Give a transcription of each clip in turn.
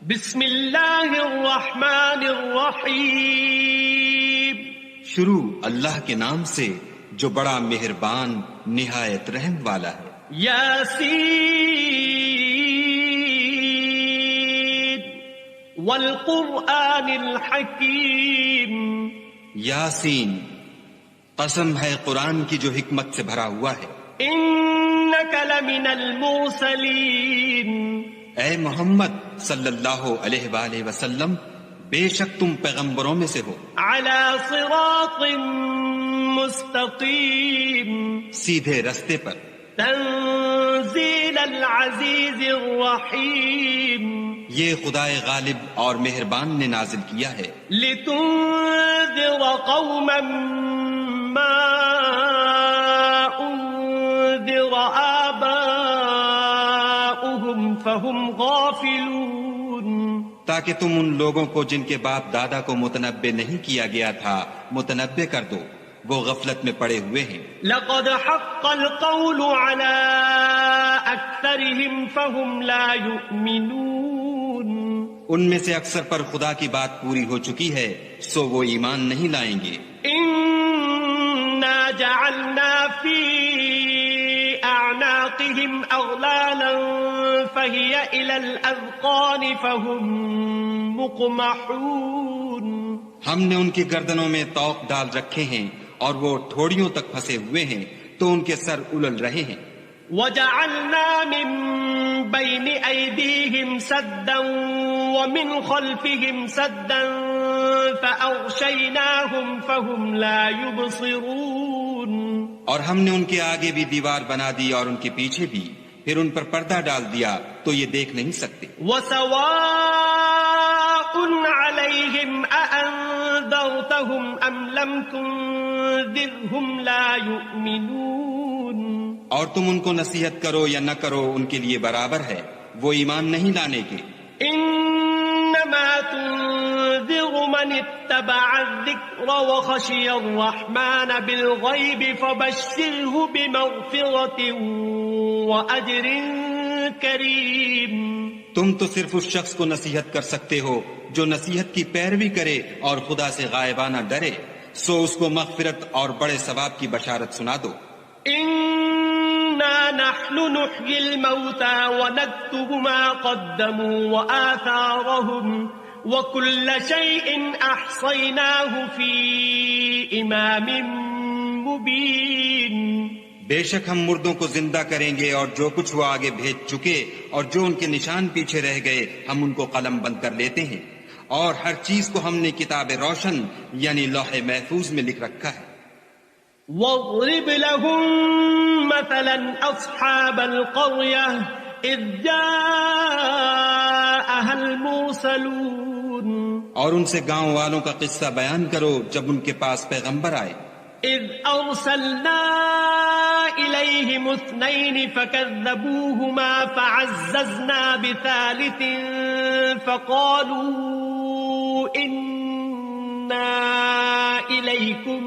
بسم اللہ الرحمن الرحیم. شروع اللہ کے نام سے جو بڑا مہربان نہایت رحم والا ہے. یاسین والقرآن الحکیم. یاسین، قسم ہے قرآن کی جو حکمت سے بھرا ہوا ہے. انک لمن المرسلین. اے محمد صلی اللہ علیہ وآلہ وسلم، بے شک تم پیغمبروں میں سے ہو. علی صراط مستقیم. سیدھے رستے پر. تنزیل العزیز الرحیم. یہ خدائے غالب اور مہربان نے نازل کیا ہے. لتنذر قوما ما انذر آباؤهم فهم غافلون. تاکہ تم ان لوگوں کو جن کے باپ دادا کو متنبع نہیں کیا گیا تھا متنبع کر دو، وہ غفلت میں پڑے ہوئے ہیں. لقد حق القول على اکثرهم فهم لا يؤمنون. ان میں سے اکثر پر خدا کی بات پوری ہو چکی ہے، سو وہ ایمان نہیں لائیں گے. انا جعلنا في اعناقهم اغلالا فهي الى الاذقان فهم مقمحون. ہم نے ان کی گردنوں میں طوق ڈال رکھے ہیں اور وہ ٹھوڑیوں تک پھنسے ہوئے ہیں تو ان کے سر الل رہے ہیں. وجعلنا من بين أيديهم سدا ومن خلفهم سدا فأغشيناهم فهم لا يبصرون. اور ہم نے ان کے آگے بھی دیوار بنا دی اور ان کے پیچھے بھی، پھر ان پر پردہ ڈال دیا تو یہ دیکھ نہیں سکتے. وسواء عليهم أأنذرتهم أم لم تنذرهم لا يؤمنون. اور تم ان کو نصیحت کرو یا نہ کرو ان کے لیے برابر ہے، وہ ایمان نہیں لانے کے. انما تنذر من اتبع الذکر وخشی الرحمن بالغیب فبشره بمغفرة واجر کریم. تم تو صرف اس شخص کو نصیحت کر سکتے ہو جو نصیحت کی پیروی کرے اور خدا سے غائبانہ ڈرے، سو اس کو مغفرت اور بڑے ثواب کی بشارت سنا دو. انا نحن نحيي الموتى ونكتب ما قدموا وآثارهم وكل شيء احصيناه في امام مبين. بے شک ہم مردوں کو زندہ کریں گے اور جو کچھ وہ آگے بھیج چکے اور جو ان کے نشان پیچھے رہ گئے ہم ان کو قلم بند کر لیتے ہیں، اور ہر چیز کو ہم نے کتاب روشن یعنی لوح محفوظ میں لکھ رکھا ہے. واضرب لهم مثلا اصحاب القرية اذ جاءها المرسلون. اور ان سے گاؤں والوں کا قصہ بیان کرو جب ان کے پاس پیغمبر آئے. اذ ارسلنا الیہم اثنین فکذبوہما فعززنا بثالث فقالوا انا الیکم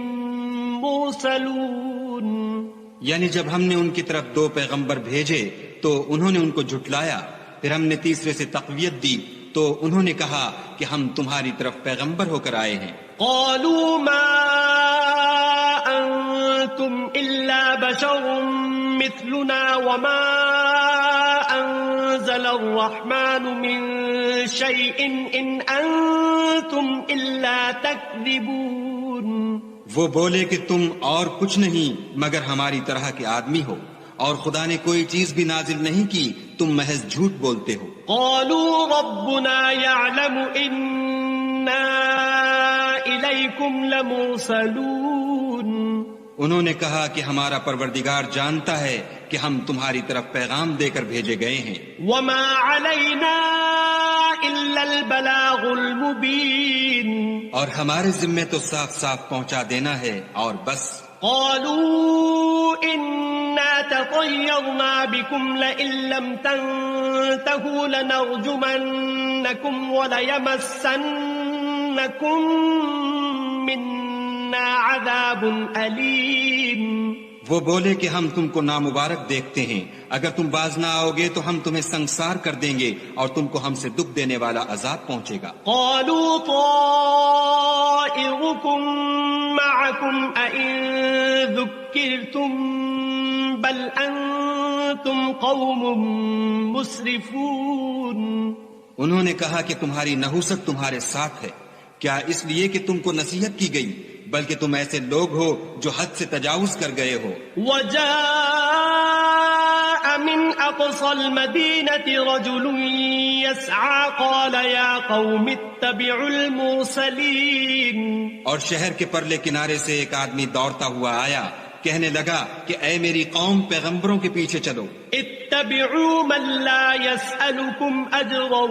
مرسلون. یعنی جب ہم نے ان کی طرف 2 پیغمبر بھیجے تو انہوں نے ان کو جھٹلایا، پھر ہم نے تیسرے سے تقویت دی تو انہوں نے کہا کہ ہم تمہاری طرف پیغمبر ہو کر آئے ہیں. قالوا ما انتم الا بشر مثلنا وما انزل الرحمن من شيء ان انتم الا تكذبون. وہ بولے کہ تم اور کچھ نہیں مگر ہماری طرح کے آدمی ہو، اور خدا نے کوئی چیز بھی نازل نہیں کی، تم محض جھوٹ بولتے ہو. قالوا ربنا يعلم إنا إليكم لمرسلون. انہوں نے کہا کہ ہمارا پروردگار جانتا ہے کہ ہم تمہاری طرف پیغام دے کر بھیجے گئے ہیں. وما علينا إلا البلاغ المبين. اور ہمارے ذمے تو صاف صاف پہنچا دینا ہے اور بس. قالوا إنا تطيرنا بكم لئن لم تنتهوا لنرجمنكم وليمسنكم منا عذاب أليم. وہ بولے کہ ہم تم کو نامبارک دیکھتے ہیں، اگر تم باز نہ آؤ گے تو ہم تمہیں سنگسار کر دیں گے اور تم کو ہم سے دکھ دینے والا عذاب پہنچے گا۔ قالوا طائركم معكم أئن ذكرتم بل أنتم قوم مسرفون۔ انہوں نے کہا کہ تمہاری نحوست تمہارے ساتھ ہے، کیا اس لیے کہ تم کو نصیحت کی گئی، بلکہ تم ایسے لوگ ہو جو حد سے تجاوز کر گئے ہو۔ وجاء من أقصى المدينة رجل يسعى قال يا قوم اتبعوا المرسلين۔ اور شہر کے پرلے کنارے سے ایک آدمی دوڑتا ہوا آیا، کہنے لگا کہ اے میری قوم، پیغمبروں کے پیچھے چلو۔ اتبعوا من لا يسألكم أجرا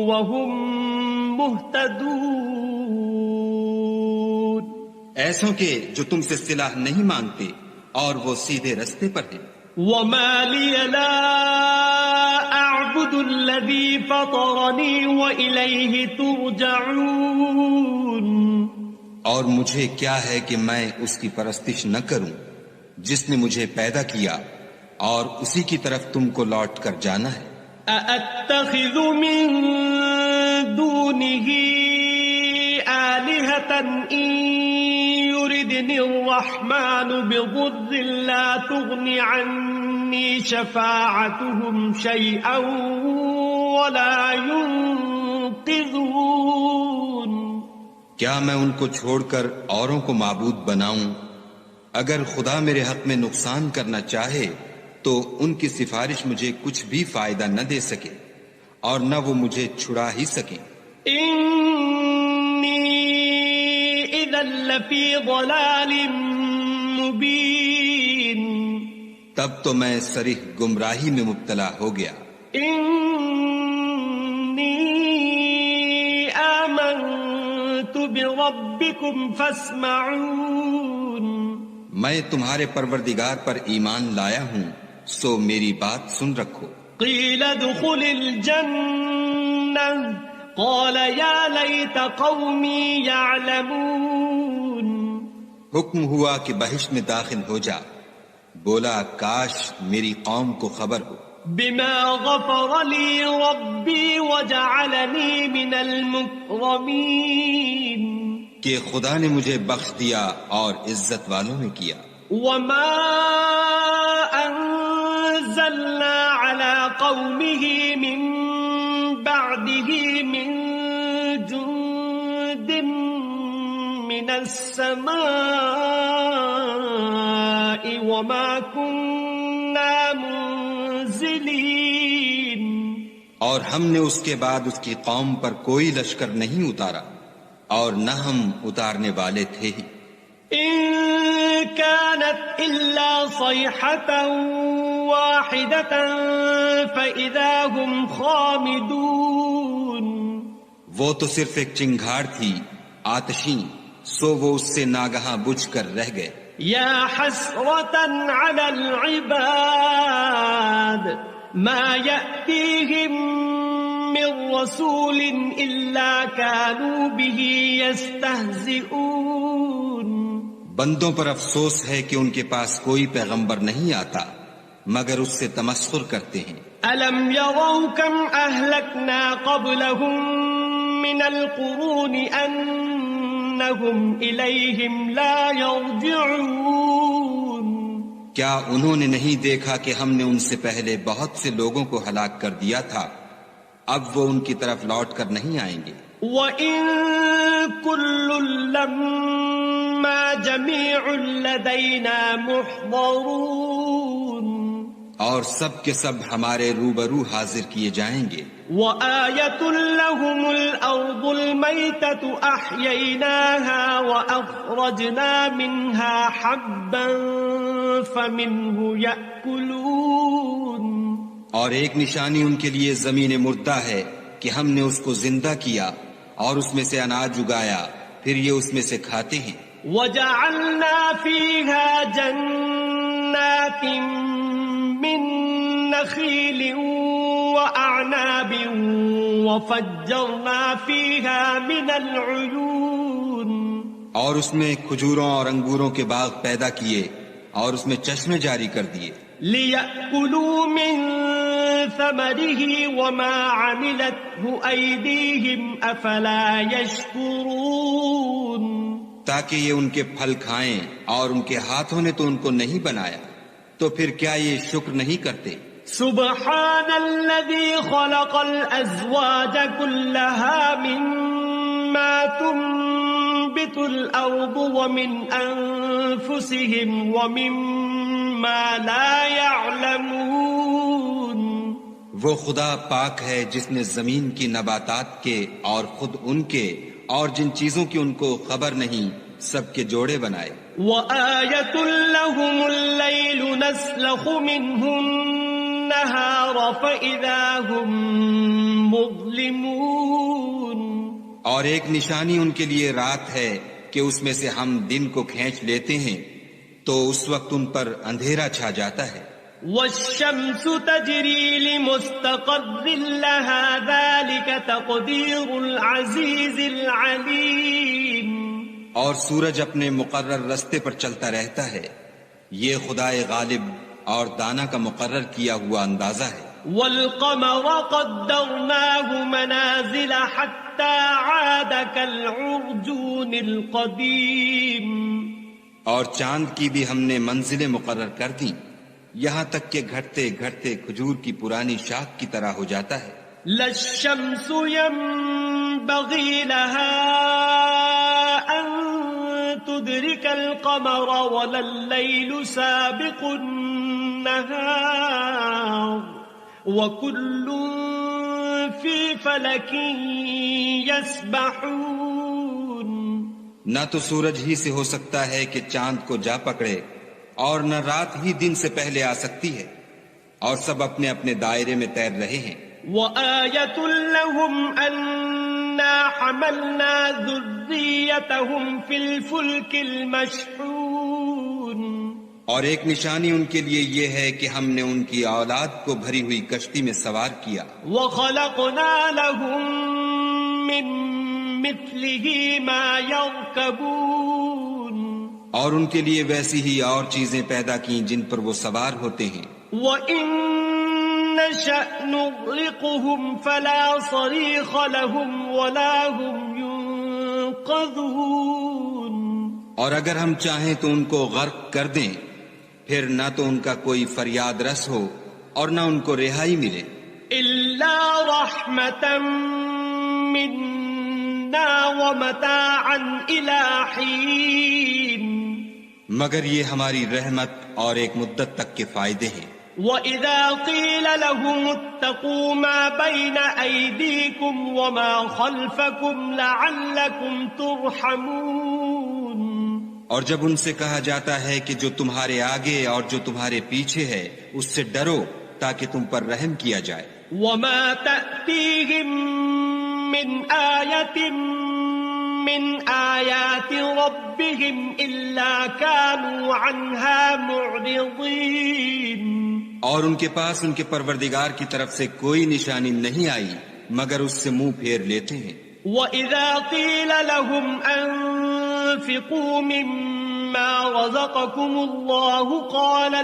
وهم مهتدون۔ ایسوں کے جو تم سے صلہ نہیں مانگتے اور وہ سیدھے رستے پر ہیں۔ وما لي لا أعبد الذي فطرني وإليه ترجعون۔ اور مجھے کیا ہے کہ میں اس کی پرستش نہ کروں جس نے مجھے پیدا کیا اور اسی کی طرف تم کو لوٹ کر جانا ہے۔ أأتخذ من دونه آلهة إن يردني الرحمن بضر لا تغن عني شفاعتهم شيئا ولا ينقذون۔ کیا میں ان کو چھوڑ کر اوروں کو معبود بناؤں؟ اگر خدا میرے حق میں نقصان کرنا چاہے تو ان کی سفارش مجھے کچھ بھی فائدہ نہ دے سکے اور نہ وہ مجھے چھڑا ہی سکیں۔ انی اذا لفی ضلال مبین۔ تب تو میں صریح گمراہی میں مبتلا ہو گیا۔ انی آمنت بربکم فاسمعون۔ میں تمہارے پروردگار پر ایمان لایا ہوں، سو میری بات سن رکھو۔ قیل ادخل الجنہ قال یا لیت قومی یعلمون۔ حکم ہوا کہ بہشت میں داخل ہو جا، بولا کاش میری قوم کو خبر ہو۔ بما غفر لی ربی وجعلنی من المکرمین۔ کہ خدا نے مجھے بخش دیا اور عزت والوں میں کیا۔ وما انزلنا على قومه من بعده من جند من السماء وما كنا منزلين۔ اور ہم نے اس کے بعد اس کی قوم پر کوئی لشکر نہیں اتارا اور نہ ہم اتارنے والے تھے ہی۔ إن كانت إلا صيحة واحدة فإذا هم خامدون۔ وہ تو صرف ایک چنگھاڑ تھی آتشیں، سو وہ اس سے ناگہاں بجھ کر رہ گئے۔ يا حسرة على العباد ما يأتيهم من رسول إلا كانوا به يستهزئون۔ بندوں پر افسوس ہے کہ ان کے پاس کوئی پیغمبر نہیں آتا مگر اس سے تمسخر کرتے ہیں۔ ألم يروا كم أهلكنا قبلهم من القرون أنهم إليهم لا يرجعون۔ کیا انہوں نے نہیں دیکھا کہ ہم نے ان سے پہلے بہت سے لوگوں کو ہلاک کر دیا تھا، اب وہ ان کی طرف لوٹ کر نہیں آئیں گے۔ وَإِن كُلٌّ لَّمَّا جَمِيعٌ لَّدَيْنَا مُحْضَرُونَ۔ اور سب کے سب ہمارے روبرو حاضر کیے جائیں گے۔ وَآيَةٌ لَّهُمُ الْأَرْضُ الْمَيْتَةُ أَحْيَيْنَاهَا وَأَخْرَجْنَا مِنْهَا حَبًّا فَمِنْهُ يَأْكُلُونَ۔ اور ایک نشانی ان کے لیے زمین مردہ ہے کہ ہم نے اس کو زندہ کیا اور اس میں سے اناج اگایا، پھر یہ اس میں سے کھاتے ہیں۔ وَجَعَلْنَا فِيهَا جَنَّاتٍ مِّن نَخِيلٍ وَأَعْنَابٍ وَفَجَّرْنَا فِيهَا مِنَ الْعُيُونِ۔ اور اس میں کھجوروں اور انگوروں کے باغ پیدا کیے اور اس میں چشمے جاری کر دیے لِيَأْكُلُوا مِن ثَمَرِهِ وَمَا عَمِلَتْهُ أَيْدِيهِمْ أَفَلَا يَشْكُرُونَ تاکہ یہ ان کے پھل کھائیں اور ان کے ہاتھوں نے تو ان کو نہیں بنایا تو پھر کیا یہ شکر نہیں کرتے سبحان الذي خلق الأزواج كلها مما تنبت الأرض ومن أنفسهم ومما لا يعلمون وہ خدا پاک ہے جس نے زمین کی نباتات کے اور خود ان کے اور جن چیزوں کی ان کو خبر نہیں سب کے جوڑے بنائے وَآيَةٌ لَهُمُ اللَّيْلُ نَسْلَخُ مِنْهُ النَّهَارَ فَإِذَا هُمْ مُظْلِمُونَ اور ایک نشانی ان کے لیے رات ہے کہ اس میں سے ہم دن کو کھینچ لیتے ہیں تو اس وقت ان پر اندھیرا چھا جاتا ہے وَالشَّمْسُ تَجْرِي لِمُسْتَقَرٍّ لَهَا ذَلِكَ تَقْدِيرُ الْعَزِيزِ الْعَلِيمِ اور سورج اپنے مقرر رستے پر چلتا رہتا ہے یہ خدائے غالب اور دانا کا مقرر کیا ہوا اندازہ ہے وَالْقَمَرَ قَدَّرْنَاهُ مَنَازِلَ حَتَّى عَادَ كَالْعُرْجُونِ الْقَدِيمِ اور چاند کی بھی ہم نے منزلیں مقرر کر دیں یہاں تک کہ گھٹتے گھٹتے کھجور کی پرانی شاخ کی طرح ہو جاتا ہے لَا الشَّمْسُ يَنبَغِي لَهَا أَن تُدْرِكَ الْقَمَرَ وَلَا اللَّيْلُ سَابِقُ النَّهَارِ وَكُلٌّ فِي فَلَكٍ يَسْبَحُونَ نہ تو سورج ہی سے ہو سکتا ہے کہ چاند کو جا پکڑے اور نہ رات ہی دن سے پہلے آ سکتی ہے اور سب اپنے اپنے دائرے میں تیر رہے ہیں وَآيَةٌ لَهُمْ أَنَّا حَمَلْنَا ذُرِّيَّتَهُمْ فِي الْفُلْكِ الْمَشْحُونِ اور ایک نشانی ان کے لیے یہ ہے کہ ہم نے ان کی اولاد کو بھری ہوئی کشتی میں سوار کیا وَخَلَقْنَا لَهُم مِّن مِّثْلِهِ مَا يَرْكَبُونَ اور ان کے لیے ویسی ہی اور چیزیں پیدا کی جن پر وہ سوار ہوتے ہیں وَإِن نَّشَأْ نُغْرِقْهُمْ فَلَا صَرِيخَ لَهُمْ وَلَا هُمْ يُنقَذُونَ اور اگر ہم چاہیں تو ان کو غرق کر دیں پھر نہ تو ان کا کوئی فریاد رس ہو اور نہ ان کو رہائی ملے إِلَّا رَحْمَةً مِّنَّا وَمَتَاعًا إِلَى حِينٍ مگر یہ ہماری رحمت اور ایک مدت تک کے فائدے ہیں وَإِذَا قِيلَ لَهُمُ اتَّقُوا مَا بَيْنَ أَيْدِيكُمْ وَمَا خَلْفَكُمْ لَعَلَّكُمْ تُرْحَمُونَ اور جب ان سے کہا جاتا ہے کہ جو تمہارے آگے اور جو تمہارے پیچھے ہے اس سے ڈرو تاکہ تم پر رحم کیا جائے وَمَا تَأْتِيهِم مِّنْ آيَةٍ مِّنْ آيَاتِ رَبِّهِمْ إِلَّا كَانُوا عَنْهَا مُعْرِضِينَ اور ان کے پاس ان کے پروردگار کی طرف سے کوئی نشانی نہیں آئی مگر اس سے منہ پھیر لیتے ہیں وَإِذَا قِيلَ لَهُمْ أَنفِقُوا مِمَّا رَزَقَكُمُ اللَّهُ قَالَ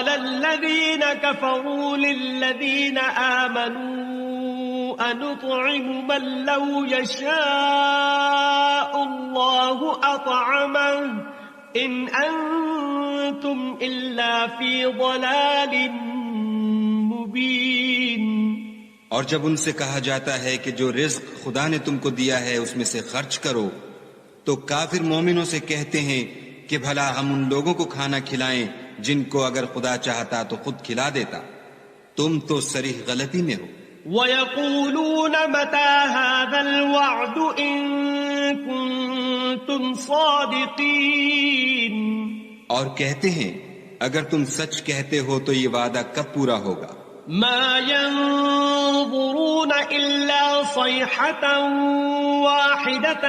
الَّذِينَ كَفَرُوا لِلَّذِينَ آمَنُوا أَنُطْعِمُ مَن لَّوْ يَشَاءُ اللَّهُ أَطْعَمَهُ إِنْ أَنتُمْ إِلَّا فِي ضَلَالٍ مُّبِينٍ اور جب ان سے کہا جاتا ہے کہ جو رزق خدا نے تم کو دیا ہے اس میں سے خرچ کرو تو کافر مومنوں سے کہتے ہیں کہ بھلا ہم ان لوگوں کو کھانا کھلائیں جن کو اگر خدا چاہتا تو خود کھلا دیتا تم تو صریح غلطی میں ہو وَيَقُولُونَ مَتَى هَذَا الْوَعْدُ إِن كُنتُمْ صَادِقِينَ اور کہتے ہیں اگر تم سچ کہتے ہو تو یہ وعدہ کب پورا ہوگا مَا يَنظُرُونَ إِلَّا صَيْحَةً وَاحِدَةً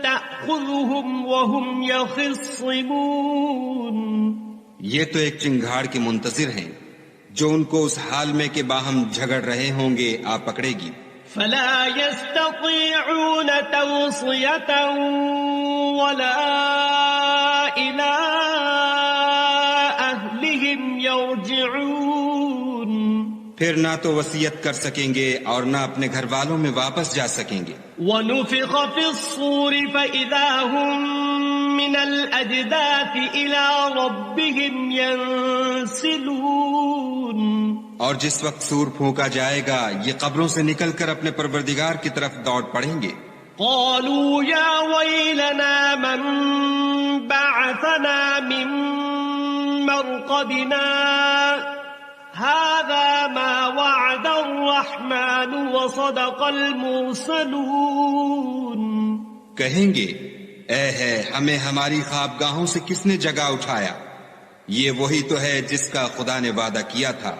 تَأْخُذُهُمْ وَهُمْ يَخِصِّمُونَ یہ تو ایک چنگھاڑ کے منتظر ہیں جو ان کو اس حال میں کہ باہم جھگڑ رہے ہوں گے آ پکڑے گی فَلَا يَسْتَطِيعُونَ تَوْصِيَةً وَلَا إلى أهلهم يرجعون پھر نہ تو وصیت کر سکیں گے اور نہ اپنے گھر والوں میں واپس جا سکیں گے. ونفخ في الصور فإذا هم من الأجداث إلى ربهم ينسلون اور جس وقت سور پھونکا جائے گا یہ قبروں سے نکل کر اپنے پروردگار کی طرف دوڑ پڑیں گے. قالوا يا ويلنا من بعثنا من مرقدنا هذا ما وعد الرحمن وصدق المرسلون. کہیں گے اے ہے ہمیں ہماری خوابگاہوں سے کس نے جگا اٹھایا، یہ وہی تو ہے جس کا خدا نے وعدہ کیا تھا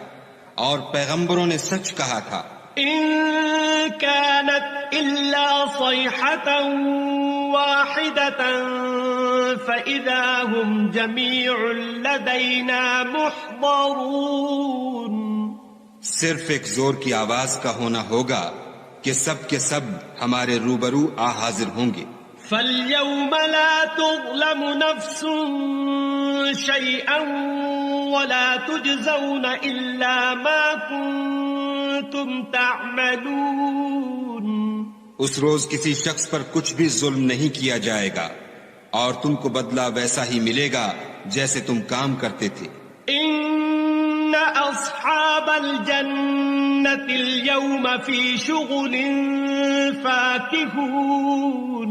اور پیغمبروں نے سچ کہا تھا. إن كانت إلا صيحة واحدة فإذا هم جميع لدينا محضرون. صرف ایک زور کی آواز کا ہونا ہوگا کہ سب کے سب ہمارے روبرو حاضر ہوں گے. فاليوم لا تظلم نفس شيئا ولا تجزون إلا ما كنتم تعملون. اس روز کسی شخص پر کچھ بھی ظلم نہیں کیا جائے گا اور تم کو بدلہ ویسا ہی ملے گا جیسے تم کام کرتے تھے. إن أصحاب الجنة اليوم في شغل فاكهون.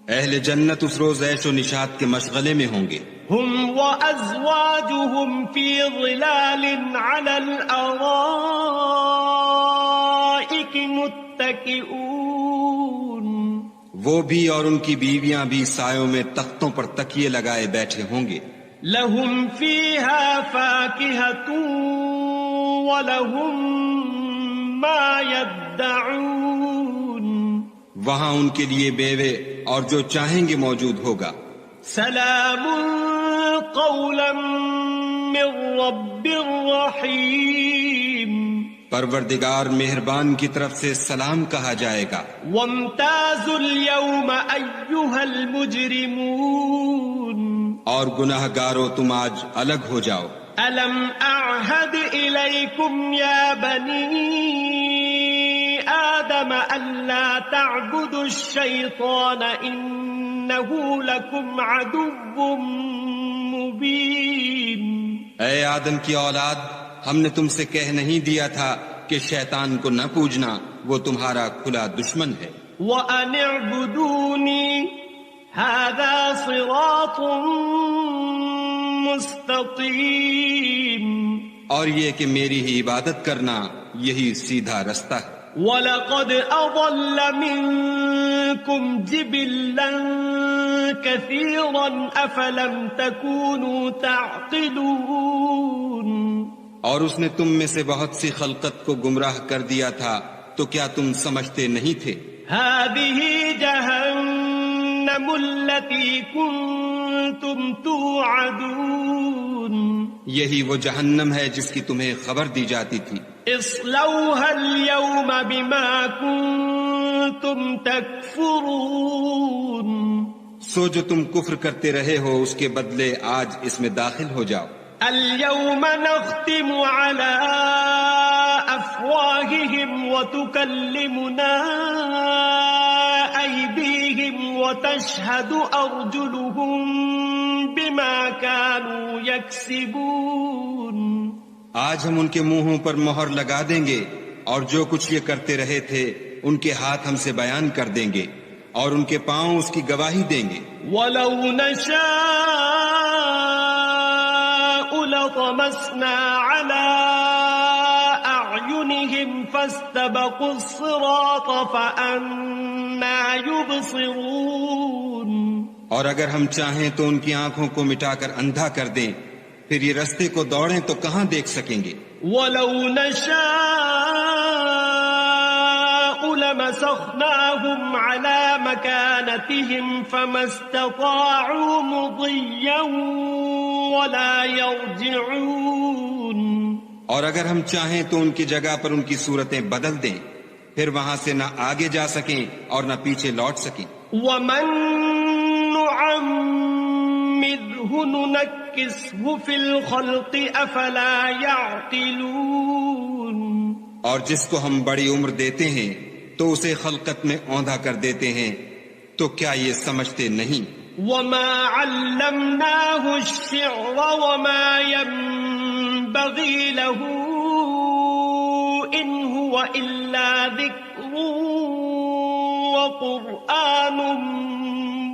اہل جنت اس روز عیش و نشاط کے مشغلے میں ہوں گے. هم وأزواجهم في ظلال على الأرائك متكئون. وہ بھی اور ان کی بیویاں بھی سایوں میں تختوں پر تکیے لگائے بیٹھے ہوں گے. لهم فيها فاكهة ولهم ما يدعون. وہاں ان کے لیے بیوے اور جو چاہیں گے موجود ہوگا. سلام قولا من رب رحیم. پروردگار مہربان کی طرف سے سلام کہا جائے گا. وامتازوا اليوم أيها المجرمون. اور گناہ گارو تم آج الگ ہو جاؤ. ألم أعهد إليكم يا بني آدم ألا تعبدوا الشيطان إنه لكم عدو مبين. اے آدم کی اولاد، ہم نے تم سے کہہ نہیں دیا تھا کہ شیطان کو نہ پوجنا، وہ تمہارا کھلا دشمن ہے. وَأَنِ اعْبُدُونِي هَذَا صِرَاطٌ مُسْتَقِيمٌ. اور یہ کہ میری ہی عبادت کرنا یہی سیدھا رستہ ہے. وَلَقَدْ أَضَلَّ مِنكُمْ جِبِلًّا كَثِيرًا أَفَلَمْ تَكُونُوا تَعْقِلُونَ. اور اس نے تم میں سے بہت سی خلقت کو گمراہ کر دیا تھا تو کیا تم سمجھتے نہیں تھے؟ هَذِهِ جَهَنَّمُ الَّتِي كُنتُمْ تُوعَدُونَ. یہی وہ جہنم ہے جس کی تمہیں خبر دی جاتی تھی. اصلوها اليوم بما كنتم تكفرون. سو جو تم کفر کرتے رہے ہو اس کے بدلے آج اس میں داخل ہو جاؤ. اليوم نختم على أفواههم وتكلمنا أيديهم وتشهد أرجلهم بما كانوا يكسبون. آج ہم ان کے منہوں پر مہر لگا دیں گے اور جو کچھ یہ کرتے رہے تھے ان کے ہاتھ ہم سے بیان کر دیں گے اور ان کے پاؤں اس کی گواہی دیں گے. وَلَوْ نَشَاءُ لَطَمَسْنَا عَلَىٰ أَعْيُنِهِمْ فَاسْتَبَقُوا الصِّرَاطَ فَأَنَّىٰ يُبْصِرُونَ. اور اگر ہم چاہیں تو ان کی آنکھوں کو مٹا کر اندھا کر دیں، پھر یہ رستے کو دوڑیں تو کہاں دیکھ سکیں گے. وَلَوْ نَشَاءُ لَمَسَخْنَاهُمْ عَلَىٰ مَكَانَتِهِمْ فَمَا اسْتَطَاعُوا مُضِيًّا وَلَا يَرْجِعُونَ. اور اگر ہم چاہیں تو ان کی جگہ پر ان کی صورتیں بدل دیں، پھر وہاں سے نہ آگے جا سکیں اور نہ پیچھے لوٹ سکیں. وَمَن نُعَمِّرْهُ ننكسه في الخلق أفلا يعقلون. اور جس کو ہم بڑی عمر دیتے ہیں تو اسے خلقت میں اوندھا کر دیتے ہیں، تو کیا یہ سمجھتے نہیں؟ وما علمناه الشعر وما ينبغي له إن هو إلا ذكر وقرآن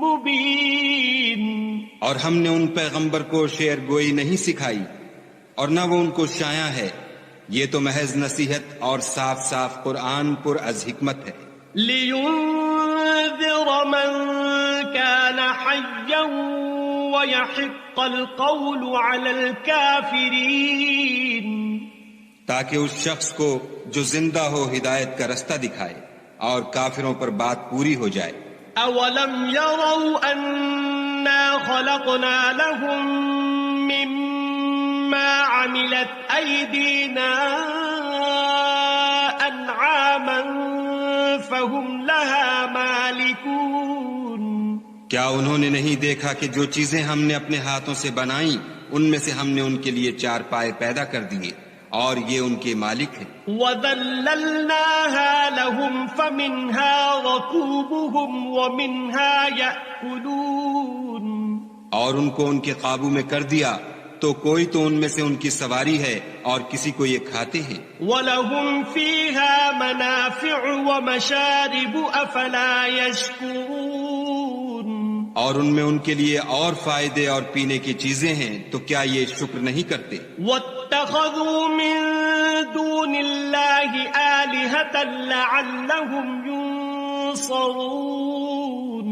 مبين. اور ہم نے ان پیغمبر کو شعر گوئی نہیں سکھائی اور نہ وہ ان کو شایع ہے، یہ تو محض نصیحت اور صاف صاف قرآن پر از حکمت ہے. لِيُنذِرَ مَن كَانَ حَيًّا وَيَحِقَّ الْقَوْلُ عَلَى الْكَافِرِينَ. تاکہ اس شخص کو جو زندہ ہو ہدایت کا رستہ دکھائے اور کافروں پر بات پوری ہو جائے. أَوَلَمْ يَرَوْا أَنَّا خَلَقْنَا لَهُم مِّمَّا عَمِلَتْ أَيْدِينَا أَنْعَامًا فَهُمْ لَهَا مَالِكُونَ. کیا انہوں نے نہیں دیکھا کہ جو چیزیں ہم نے اپنے ہاتھوں سے بنائیں ان میں سے ہم نے ان کے لیے چار پائے پیدا کر دیے اور یہ ان کے مالک ہیں. وَذَلَّلْنَاهَا لَهُمْ فَمِنْهَا رَكُوبُهُمْ وَمِنْهَا يَأْكُلُونَ. اور ان کو ان کے قابو میں کر دیا تو کوئی تو ان میں سے ان کی سواری ہے اور کسی کو یہ کھاتے ہیں. وَلَهُمْ فِيهَا مَنَافِعُ وَمَشَارِبُ أَفَلَا يَشْكُرُونَ. اور ان میں ان کے لیے اور فائدے اور پینے کی چیزیں ہیں تو کیا یہ شکر نہیں کرتے؟ وَاتَّخَذُوا مِن دُونِ اللَّهِ آلِهَةً لَعَلَّهُمْ يُنصَرُونَ.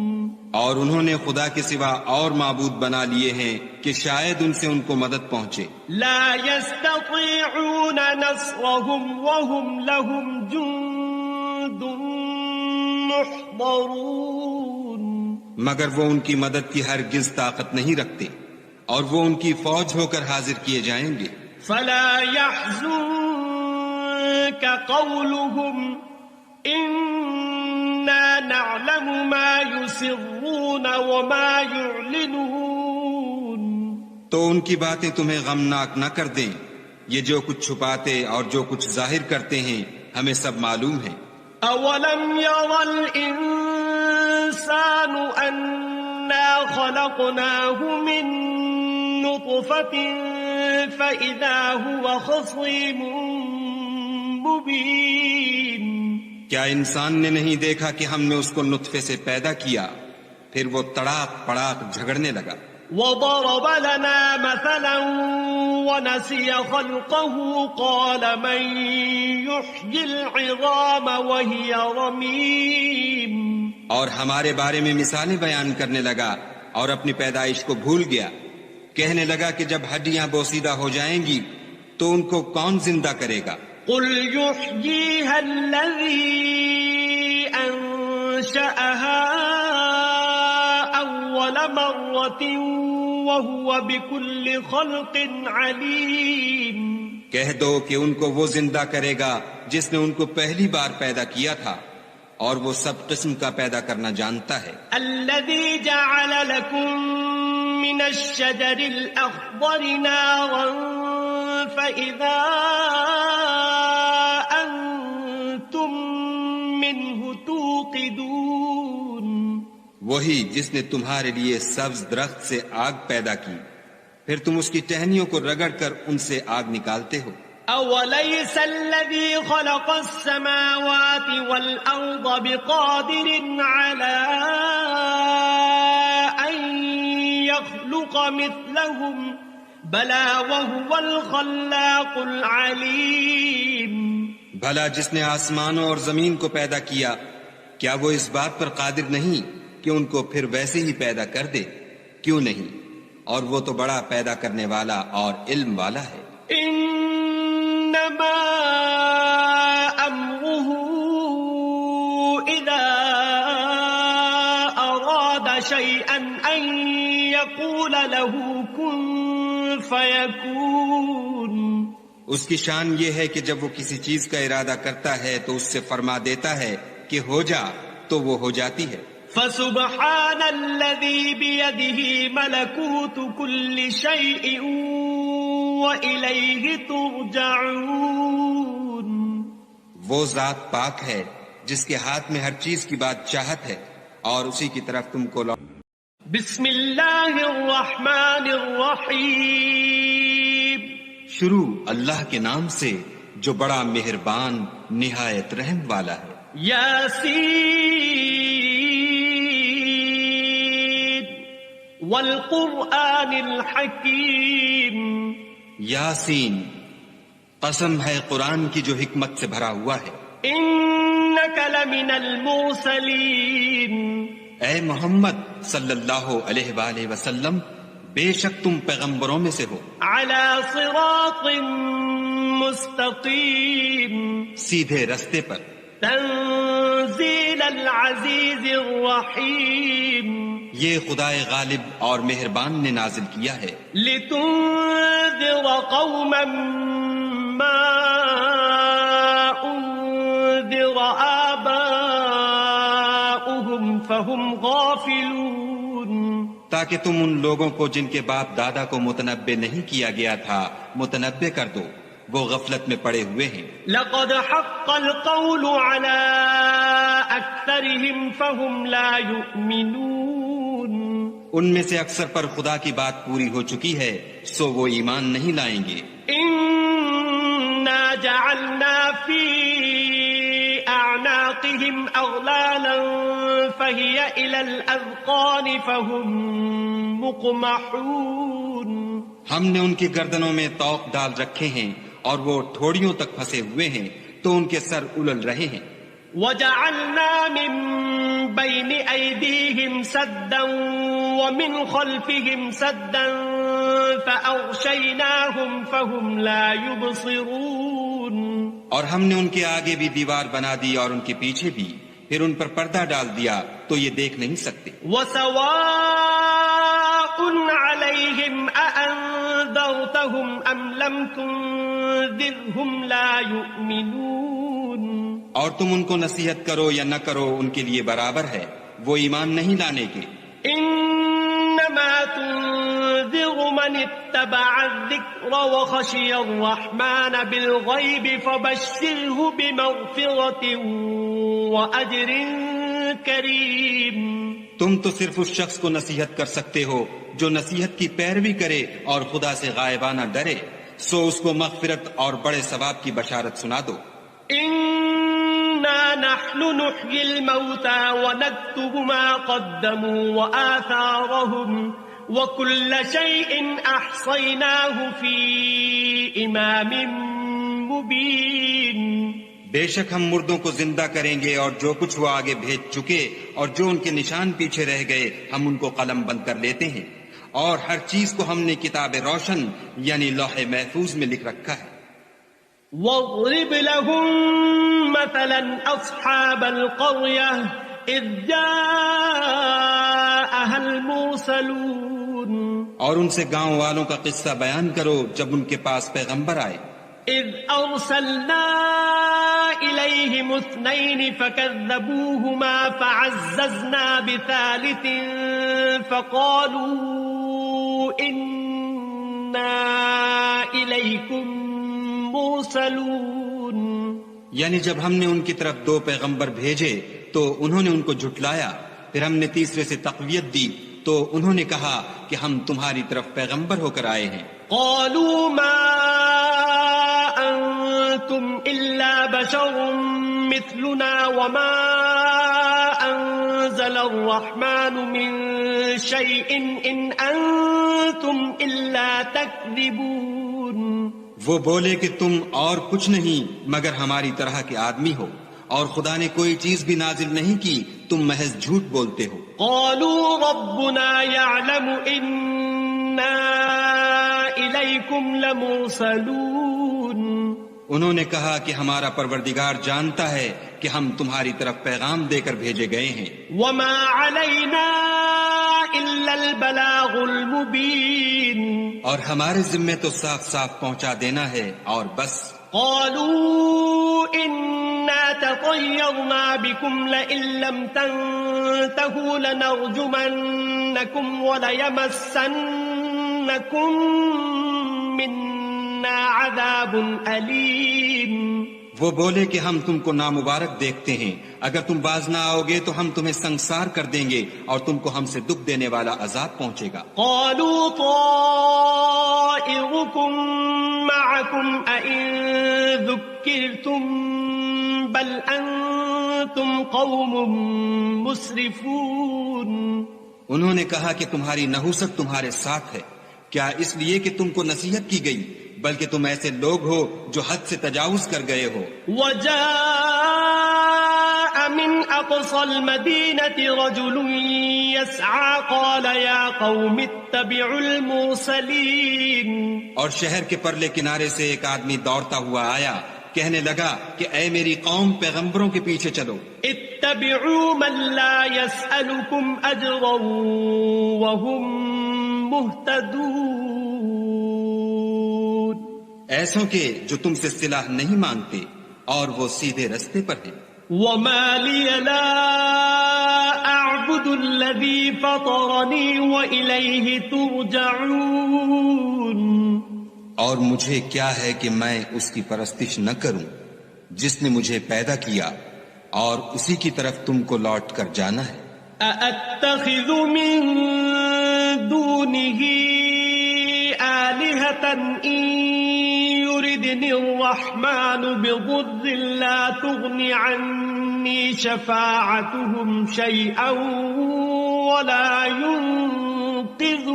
اور انہوں نے خدا کے سوا اور معبود بنا لیے ہیں کہ شاید ان سے ان کو مدد پہنچے. لا يستطيعون نصرهم وهم لهم جند محضرون. مگر وہ ان کی مدد کی ہرگز طاقت نہیں رکھتے اور وہ ان کی فوج ہو کر حاضر کیے جائیں گے. فلا يحزنك قولهم إنا نعلم ما يسرون وما يعلنون. تو ان کی باتیں تمہیں غمناک نہ کر دیں، یہ جو کچھ چھپاتے اور جو کچھ ظاہر کرتے ہیں ہمیں سب معلوم ہے. أولم ير الإنسان أنا خلقناه من نطفة فإذا هو خصيم مبين. کیا انسان نے نہیں دیکھا کہ ہم نے اس کو نطفے سے پیدا کیا پھر وہ تڑاک پڑاک جھگڑنے لگا. وضرب لنا مثلا ونسي خلقه قال من يحيي العظام وهي رميم. اور ہمارے بارے میں مثالیں بیان کرنے لگا اور اپنی پیدائش کو بھول گیا. کہنے لگا کہ جب ہڈیاں بوسیدہ ہو جائیں گی تو ان کو کون زندہ کرے گا؟ قل يحييها الذي أنشأها أول مرة وهو بكل خلق عليم. کہہ دو کہ ان کو وہ زندہ کرے گا جس نے ان کو پہلی بار پیدا کیا تھا اور وہ سب قسم کا پیدا کرنا جانتا ہے. الذي جعل لكم من الشجر الأخضر نارا فإذا أنتم منه توقدون. وہی جس نے تمہارے لیے سبز درخت سے آگ پیدا کی پھر تم اس کی ٹہنیوں کو رگڑ کر ان سے آگ نکالتے ہو. أوليس الذي خلق السماوات والأرض بقادر على أن يخلق مثلهم بلى وهو الخلاق العليم. بھلا جس نے آسمانوں اور زمین کو پیدا کیا کیا وہ اس بات پر قادر نہیں کہ ان کو پھر ویسے ہی پیدا کر دے؟ کیوں نہیں، اور وہ تو بڑا پیدا کرنے والا اور علم والا ہے. انما امره اذا اراد شيئا ان يقول له كن فيكون. اس کی شان یہ ہے کہ جب وہ کسی چیز کا ارادہ کرتا ہے تو اس سے فرما دیتا ہے کہ ہو جا، تو وہ ہو جاتی ہے. فسبحان الذي بيده ملكوت كل شيء وإليه ترجعون. وہ ذات پاک ہے جس کے ہاتھ میں ہر چیز کی بادشاہت ہے اور اسی کی طرف تم کو بسم اللہ الرحمن الرحیم. شروع اللہ کے نام سے جو بڑا مہربان نہایت رحم والا ہے. یاسین والقرآن الحکیم. یاسین، قسم ہے قرآن کی جو حکمت سے بھرا ہوا ہے. انک لمن المرسلین. اے محمد صلی اللہ علیہ وآلہ وسلم، بے شک تم پیغمبروں میں سے ہو. علی صراط مستقیم. سیدھے رستے پر. تنزیل العزیز الرحیم. یہ خدائے غالب اور مہربان نے نازل کیا ہے. لتنذر قوما ما انذر آباؤهم فهم غافلون. تاکہ تم ان لوگوں کو جن کے باپ دادا کو متنبع نہیں کیا گیا تھا متنبع کر دو، وہ غفلت میں پڑے ہوئے ہیں. لقد حق القول على اکثرهم فهم لا يؤمنون. ان میں سے اکثر پر خدا کی بات پوری ہو چکی ہے سو وہ ایمان نہیں لائیں گے. انا جعلنا في اعناقهم اغلالا فهي الى الاذقان فهم مقمحون. ہم نے ان کی گردنوں میں طوق ڈال رکھے ہیں اور وہ ٹھوڑیوں تک پھنسے ہوئے ہیں تو ان کے سر الل رہے ہیں. وجعلنا من بين أيديهم سدا ومن خلفهم سدا فأغشيناهم فهم لا يبصرون. اور ہم نے ان کے آگے بھی دیوار بنا دی اور ان کے پیچھے بھی، پھر ان پر پردہ ڈال دیا تو یہ دیکھ نہیں سکتے. وسواء عليهم أأنذرتهم أم لم تنذرهم لا يؤمنون. اور تم ان کو نصیحت کرو یا نہ کرو ان کے لیے برابر ہے، وہ ایمان نہیں لانے کے. انما تنذر من اتبع الذکر وخشی الرحمن بالغیب فبشره بمغفرة واجر کریم. تم تو صرف اس شخص کو نصیحت کر سکتے ہو جو نصیحت کی پیروی کرے اور خدا سے غائبانہ ڈرے، سو اس کو مغفرت اور بڑے ثواب کی بشارت سنا دو. انا نحن نحيي الموتى ونكتب ما قدموا وآثارهم وكل شيء احصيناه في امام مبين. بے شک ہم مردوں کو زندہ کریں گے اور جو کچھ وہ آگے بھیج چکے اور جو ان کے نشان پیچھے رہ گئے ہم ان کو قلم بند کر لیتے ہیں، اور ہر چیز کو ہم نے کتاب روشن یعنی لوح محفوظ میں لکھ رکھا ہے. واضرب لهم مثلا اصحاب القرية اذ جاءها المرسلون. اور ان سے گاؤں والوں کا قصہ بیان کرو جب ان کے پاس پیغمبر آئے. اذ ارسلنا الیہم اثنین فکذبوہما فعززنا بثالث فقالوا انا الیکم مرسلون. یعنی جب ہم نے ان کی طرف 2 پیغمبر بھیجے تو انہوں نے ان کو جھٹلایا، پھر ہم نے تیسرے سے تقویت دی تو انہوں نے کہا کہ ہم تمہاری طرف پیغمبر ہو کر آئے ہیں. قالوا ما انتم الا بشر مثلنا وما انزل الرحمن من شيء ان انتم الا تكذبون. وہ بولے کہ تم اور کچھ نہیں مگر ہماری طرح کے آدمی ہو، اور خدا نے کوئی چیز بھی نازل نہیں کی، تم محض جھوٹ بولتے ہو. قالوا ربنا يعلم إنا إليكم لمرسلون. انہوں نے کہا کہ ہمارا پروردگار جانتا ہے کہ ہم تمہاری طرف پیغام دے کر بھیجے گئے ہیں. وما علينا إلا البلاغ المبين. اور ہمارے ذمے تو صاف صاف پہنچا دینا ہے اور بس. قالوا إنا لطيرنا بكم لئن لم تنتهوا لنرجمنكم وليمسنكم منا عذاب أليم. وہ بولے کہ ہم تم کو نامبارک دیکھتے ہیں، اگر تم باز نہ آؤ گے تو ہم تمہیں سنگسار کر دیں گے اور تم کو ہم سے دکھ دینے والا عذاب پہنچے گا. قالوا طائركم معكم أئن ذكرتم بل أنتم قوم مسرفون. انہوں نے کہا کہ تمہاری نحوست تمہارے ساتھ ہے، کیا اس لیے کہ تم کو نصیحت کی گئی، بلکہ تم ایسے لوگ ہو جو حد سے تجاوز کر گئے ہو. وجاء من أقصى المدينة رجل يسعى قال يا قوم اتبعوا المرسلين. اور شہر کے پرلے کنارے سے ایک آدمی دوڑتا ہوا آیا، کہنے لگا کہ اے میری قوم، پیغمبروں کے پیچھے چلو. اتبعوا من لا يسألكم أجرا وهم مهتدون. ایسوں کے جو تم سے صلہ نہیں مانگتے اور وہ سیدھے رستے پر ہیں. وما لي لا أعبد الذي فطرني وإليه ترجعون. اور مجھے کیا ہے کہ میں اس کی پرستش نہ کروں جس نے مجھے پیدا کیا اور اسی کی طرف تم کو لوٹ کر جانا ہے. أأتخذ من دونه آلهة إن يردني الرحمن بضر لا تغن عني شفاعتهم شيئا ولا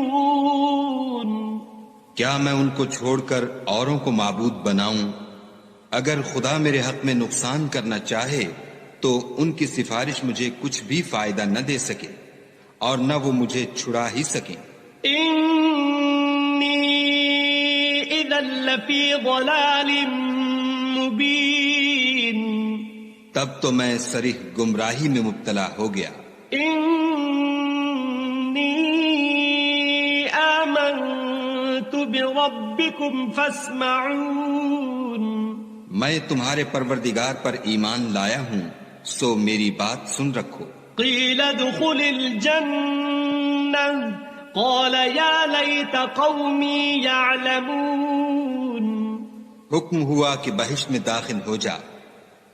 ينقذون. کیا میں ان کو چھوڑ کر اوروں کو معبود بناؤں؟ اگر خدا میرے حق میں نقصان کرنا چاہے تو ان کی سفارش مجھے کچھ بھی فائدہ نہ دے سکے اور نہ وہ مجھے چھڑا ہی سکیں. لفی ضلال مبین. تب تو میں صریح گمراہی میں مبتلا ہو گیا. انی آمنت بربکم فاسمعون. میں تمہارے پروردگار پر ایمان لایا ہوں، سو میری بات سن رکھو. قیل ادخل الجنہ قال یا لیت قومی یعلمون. حکم ہوا کہ بہشت میں داخل ہو جا،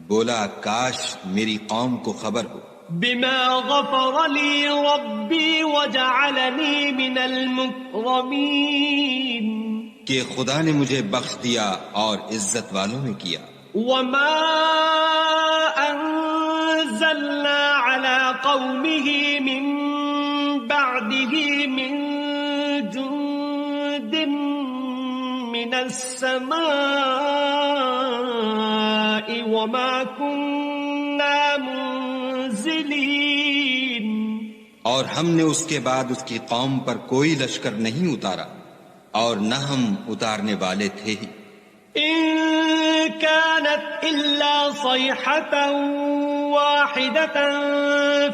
بولا کاش میری قوم کو خبر ہو. بما غفر لی ربی وجعلنی من المکرمین. کہ خدا نے مجھے بخش دیا اور عزت والوں میں کیا. وما انزلنا على قومه من بعده من جند من السماء وما كنا منزلين. اور ہم نے اس کے بعد اس کی قوم پر کوئی لشکر نہیں اتارا اور نہ ہم اتارنے والے تھے ہی. إن كانت إلا صيحة واحدة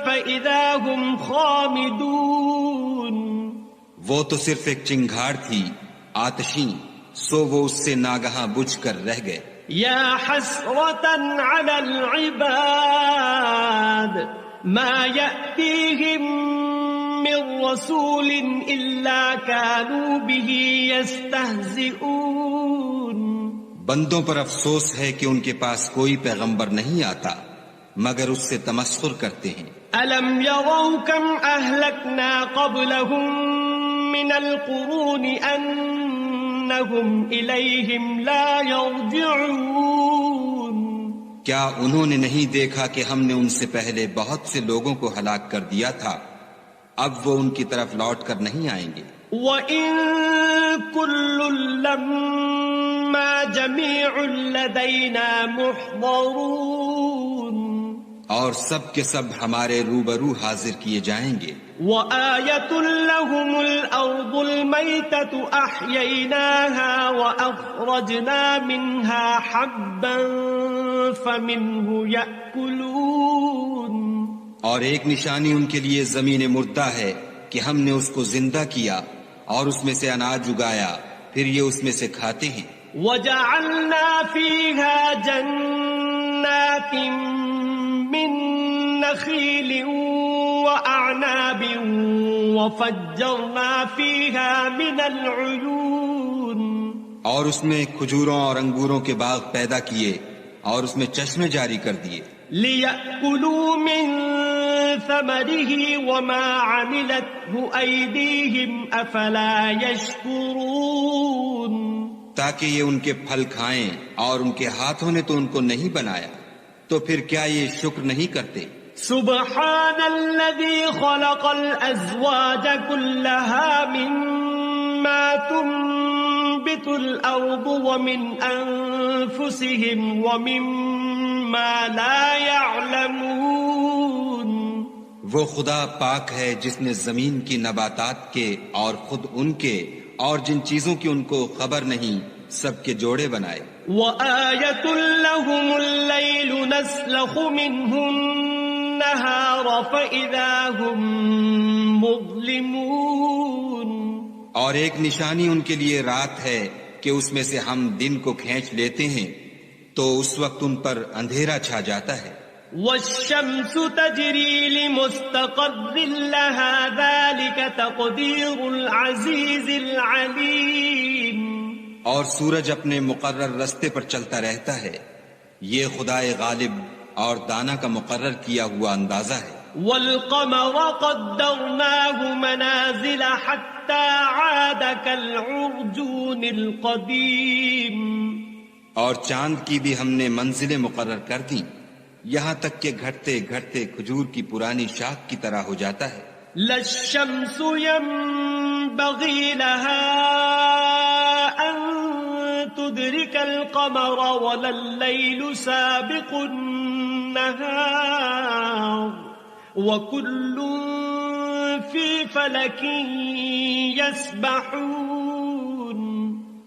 فإذا هم خامدون. وہ تو صرف ایک چنگھاڑ تھی آتشیں، سو وہ اس سے ناگہاں بجھ کر رہ گئے. يا حسرة على العباد ما يأتيهم من رسول إلا كانوا به يستهزئون. بندوں پر افسوس ہے کہ ان کے پاس کوئی پیغمبر نہیں آتا مگر اس سے تمسخر کرتے ہیں. ألم يروا كم أهلكنا قبلهم من القرون أنهم إليهم لا يرجعون. کیا انہوں نے نہیں دیکھا کہ ہم نے ان سے پہلے بہت سے لوگوں کو ہلاک کر دیا تھا، اب وہ ان کی طرف لوٹ کر نہیں آئیں گے. وَإِن كُلٌّ لَّمَّا جَمِيعٌ لَّدَيْنَا مُحْضَرُونَ. اور سب کے سب ہمارے روبرو حاضر کیے جائیں گے. وَآيَةٌ لَّهُمُ الْأَرْضُ الْمَيْتَةُ أَحْيَيْنَاهَا وَأَخْرَجْنَا مِنْهَا حَبًّا فَمِنْهُ يَأْكُلُونَ. اور ایک نشانی ان کے لیے زمین مردہ ہے کہ ہم نے اس کو زندہ کیا اور اس میں سے اناج اگایا، پھر یہ اس میں سے کھاتے ہیں. وَجَعَلْنَا فِيهَا جَنَّاتٍ جنات من نخيل وأعناب وفجرنا فيها من العيون اور اس میں کھجوروں اور انگوروں کے باغ پیدا کیے اور اس میں چشمے جاری کر دیے لِيَأْكُلُوا مِن ثَمَرِهِ وَمَا عَمِلَتْهُ أَيْدِيهِمْ أَفَلَا يَشْكُرُونَ تاکہ یہ ان کے پھل کھائیں اور ان کے ہاتھوں نے تو ان کو نہیں بنایا تو پھر کیا یہ شکر نہیں کرتے سبحان الذي خلق الأزواج كلها مما تنبت الأرض ومن أنفسهم ومما لا يعلمون وہ خدا پاک ہے جس نے زمین کی نباتات کے اور خود ان کے اور جن چیزوں کی ان کو خبر نہیں سب کے جوڑے بنائے وَآيَةٌ لَهُمُ اللَّيْلُ نَسْلَخُ مِنْهُ النَّهَارَ فَإِذَا هُمْ مُظْلِمُونَ اور ایک نشانی ان کے لیے رات ہے کہ اس میں سے ہم دن کو کھینچ لیتے ہیں تو اس وقت ان پر اندھیرا چھا جاتا ہے وَالشَّمْسُ تَجْرِي لِمُسْتَقَرٍّ لَهَا ذَلِكَ تَقْدِيرُ الْعَزِيزِ الْعَلِيمِ اور سورج اپنے مقرر رستے پر چلتا رہتا ہے یہ خدائے غالب اور دانا کا مقرر کیا ہوا اندازہ ہے وَالْقَمَرَ قَدَّرْنَاهُ مَنَازِلَ حَتَّى عَادَ كَالْعُرْجُونِ الْقَدِيمِ اور چاند کی بھی ہم نے منزلیں مقرر کر دیں یہاں تک کہ گھٹتے گھٹتے کھجور کی پرانی شاخ کی طرح ہو جاتا ہے لا الشمس ينبغي لها أن تدرك القمر ولا الليل سابق النهار وكل في فلك يسبحون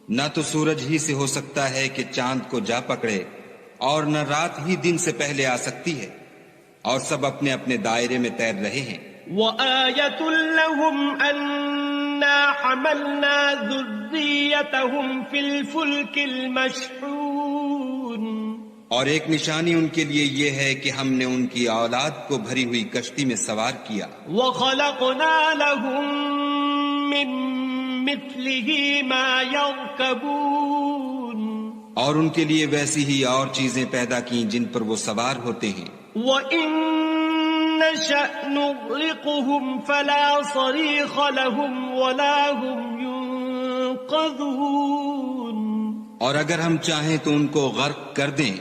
نہ تو سورج ہی سے ہو سکتا ہے کہ چاند کو جا پکڑے اور نہ رات ہی دن سے پہلے آ سکتی ہے اور سب اپنے اپنے دائرے میں تیر رہے ہیں وَآيَةٌ لَهُمْ أَنَّا حَمَلْنَا ذُرِّيَّتَهُمْ فِي الْفُلْكِ الْمَشْحُونِ اور ایک نشانی ان کے لیے یہ ہے کہ ہم نے ان کی اولاد کو بھری ہوئی کشتی میں سوار کیا وَخَلَقْنَا لَهُم مِّن مِّثْلِهِ مَا يَرْكَبُونَ اور ان کے لیے ویسی ہی اور چیزیں پیدا کی جن پر وہ سوار ہوتے ہیں وَإِن نَّشَأْ نُغْرِقْهُمْ فَلَا صَرِيخَ لَهُمْ وَلَا هُمْ يُنقَذُونَ اور اگر ہم چاہیں تو ان کو غرق کر دیں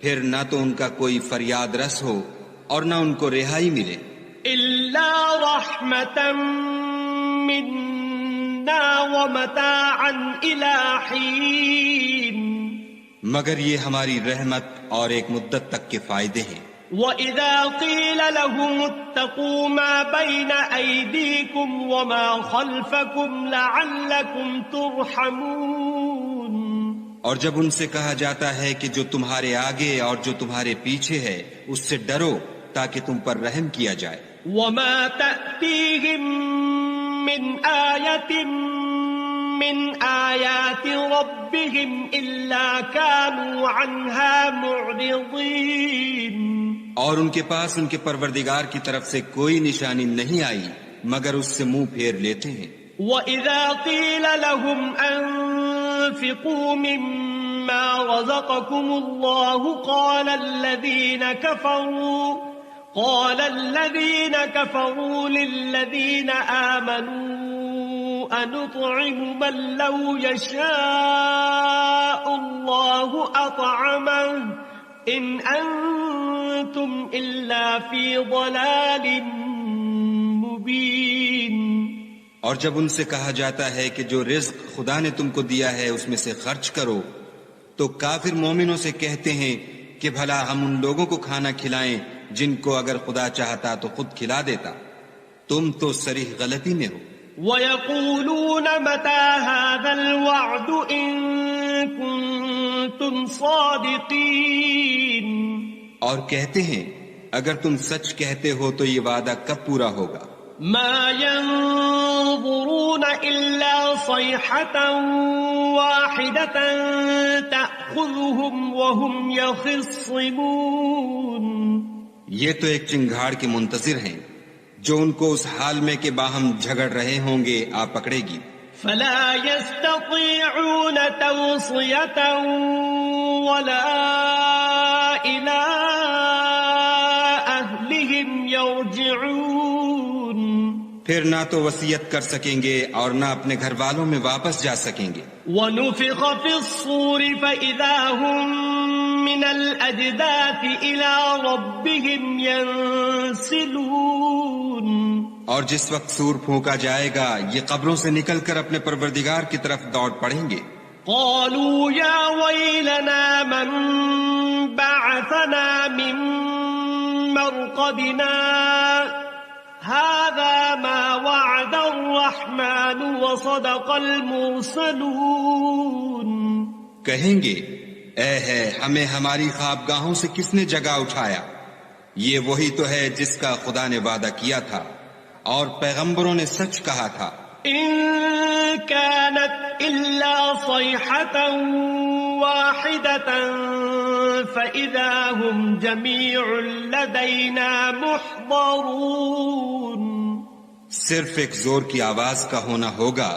پھر نہ تو ان کا کوئی فریاد رس ہو اور نہ ان کو رہائی ملے إِلَّا رَحْمَةً مِّنَّا وَمَتَاعًا إِلَى حِينٍ مگر یہ ہماری رحمت اور ایک مدت تک کے فائدے ہیں وَإِذَا قِيلَ لَهُمُ اتَّقُوا مَا بَيْنَ أَيْدِيكُمْ وَمَا خَلْفَكُمْ لَعَلَّكُمْ تُرْحَمُونَ اور جب ان سے کہا جاتا ہے کہ جو تمہارے آگے اور جو تمہارے پیچھے ہے اس سے ڈرو تاکہ تم پر رحم کیا جائے وَمَا تَأْتِيهِم مِّنْ آيَةٍ مِّنْ آيَاتِ رَبِّهِمْ إِلَّا كَانُوا عَنْهَا مُعْرِضِينَ اور ان کے پاس ان کے پروردگار کی طرف سے کوئی نشانی نہیں آئی مگر اس سے منہ پھیر لیتے ہیں وَإِذَا قِيلَ لَهُمْ أَنفِقُوا مِمَّا رَزَقَكُمُ اللَّهُ قَالَ الَّذِينَ كَفَرُوا لِلَّذِينَ آمَنُوا أَنُطْعِمُ مَن لَّوْ يَشَاءُ اللَّهُ أَطْعَمَهُ إِنْ أَنتُمْ إِلَّا فِي ضَلَالٍ مُبِينٍ اور جب ان سے کہا جاتا ہے کہ جو رزق خدا نے تم کو دیا ہے اس میں سے خرچ کرو تو کافر مومنوں سے کہتے ہیں کہ بھلا ہم ان لوگوں کو کھانا کھلائیں جن کو اگر خدا چاہتا تو خود کھلا دیتا تم تو صریح غلطی میں ہو وَيَقُولُونَ مَتَى هَذَا الْوَعْدُ إِن كُنتُمْ صَادِقِينَ اور کہتے ہیں اگر تم سچ کہتے ہو تو یہ وعدہ کب پورا ہوگا مَا يَنظُرُونَ إِلَّا صَيْحَةً وَاحِدَةً تَأْتِيهِم تأخذهم وهم يخصمون یہ تو ایک چنگھاڑ کے منتظر ہیں جو ان کو اس حال میں کہ باہم جھگڑ رہے ہوں گے آ پکڑے گی. فلا يستطيعون توصية ولا إلى أهلهم يرجعون پھر نہ تو وصیت کر سکیں گے اور نہ اپنے گھر والوں میں واپس جا سکیں گے. ونفخ في الصور فإذا هم من الأجداث إلى ربهم ينسلون اور جس وقت سور پھونکا جائے گا یہ قبروں سے نکل کر اپنے پروردگار کی طرف دوڑ پڑیں گے. قالوا يا ويلنا من بعثنا من مرقدنا هذا ما وعد الرحمن وصدق المرسلون کہیں گے اے ہے ہمیں ہماری خوابگاہوں سے کس نے جگا اٹھایا، یہ وہی تو ہے جس کا خدا نے وعدہ کیا تھا اور پیغمبروں نے سچ کہا تھا. إن كانت إلا صيحة واحدة فإذا هم جميع لدينا محضرون صرف ایک زور کی آواز کا ہونا ہوگا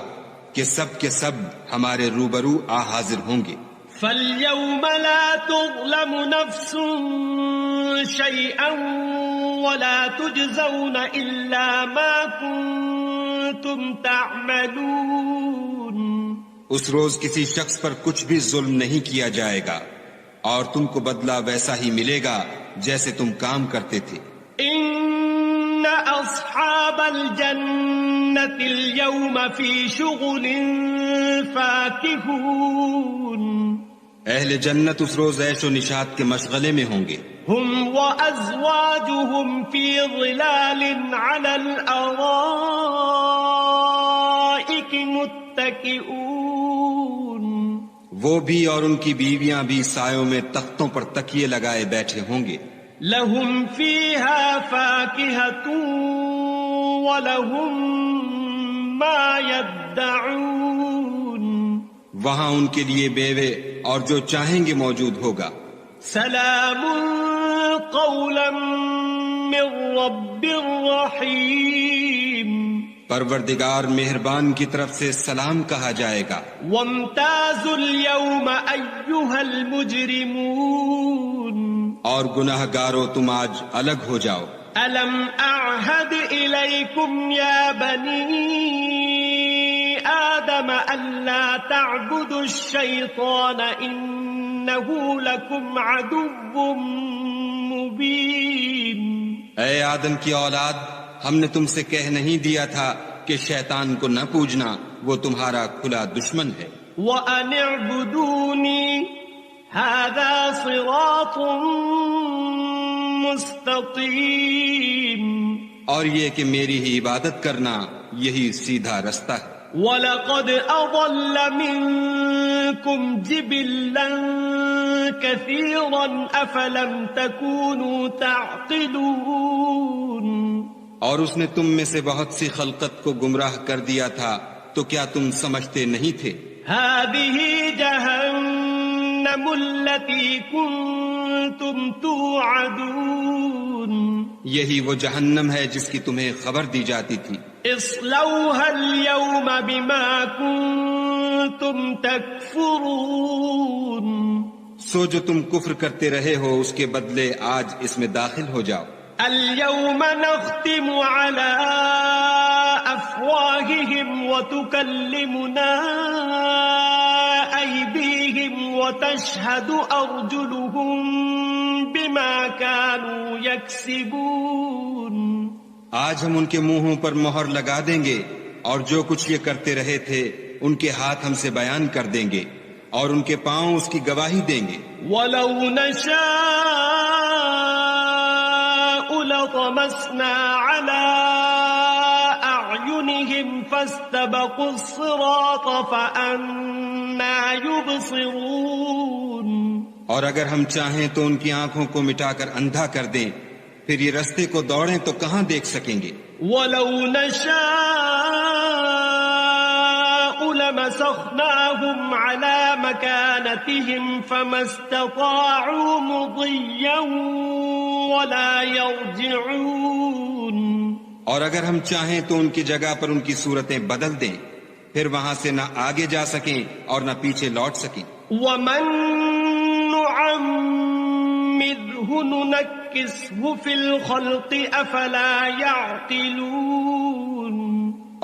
کہ سب کے سب ہمارے روبرو آ حاضر ہوں گے. فاليوم لا تظلم نفس شيئا ولا تجزون إلا ما كنتم تعملون اس روز کسی شخص پر کچھ بھی ظلم نہیں کیا جائے گا اور تم کو بدلہ ویسا ہی ملے گا جیسے تم کام کرتے تھے. إن أصحاب الجنة اليوم في شغل فاكهون اہل جنت اس روز عیش و نشاط کے مشغلے میں ہوں گے. هم وأزواجهم في ظلال على الأرائك متكئون وہ بھی اور ان کی بیویاں بھی سایوں میں تختوں پر تکیے لگائے بیٹھے ہوں گے. لهم فيها فاكهة ولهم ما يدعون وہاں ان کے لیے بیوے اور جو چاہیں گے موجود ہوگا. سلام قولا من رب رحیم پروردگار مہربان کی طرف سے سلام کہا جائے گا. وامتازوا اليوم أيها المجرمون اور گناہ گارو تم آج الگ ہو جاؤ. ألم أعهد إليكم يا بني آدم ألا تعبدوا الشيطان إنه لكم عدو مبين اے آدم کی اولاد، ہم نے تم سے کہہ نہیں دیا تھا کہ شیطان کو نہ پوجنا، وہ تمہارا کھلا دشمن ہے. وَأَنِ اعْبُدُونِي هَذَا صِرَاطٌ مُسْتَقِيمٌ اور یہ کہ میری ہی عبادت کرنا یہی سیدھا رستہ ہے. وَلَقَدْ أَضَلَّ مِنكُمْ جِبِلًّا كَثِيرًا أَفَلَمْ تَكُونُوا تَعْقِلُونَ اور اس نے تم میں سے بہت سی خلقت کو گمراہ کر دیا تھا تو کیا تم سمجھتے نہیں تھے؟ هَذِهِ جَهَنَّمُ الَّتِي كُنتُمْ تُوعَدُونَ یہی وہ جہنم ہے جس کی تمہیں خبر دی جاتی تھی. اصلوها اليوم بما كنتم تكفرون سو جو تم کفر کرتے رہے ہو اس کے بدلے آج اس میں داخل ہو جاؤ. اليوم نختم على أفواههم وتكلمنا أيديهم وتشهد أرجلهم بما كانوا يكسبون آج ہم ان کے منہوں پر مہر لگا دیں گے اور جو کچھ یہ کرتے رہے تھے ان کے ہاتھ ہم سے بیان کر دیں گے اور ان کے پاؤں اس کی گواہی دیں گے. وَلَوْ نَشَاءُ لَطَمَسْنَا عَلَىٰ أَعْيُنِهِمْ فَاسْتَبَقُوا الصِّرَاطَ فَأَنَّىٰ يُبْصِرُونَ اور اگر ہم چاہیں تو ان کی آنکھوں کو مٹا کر اندھا کر دیں، پھر یہ رستے کو دوڑیں تو کہاں دیکھ سکیں گے. وَلَوْ نَشَاءُ لمسخناهم على مكانتهم فما استطاعوا مضيا ولا يرجعون. اور اگر ہم چاہیں تو ان کی جگہ پر ان کی صورتیں بدل دیں، پھر وہاں سے نہ آگے جا سکیں اور نہ پیچھے لوٹ سکیں. ومن نعمره ننكسه في الخلق افلا يعقلون.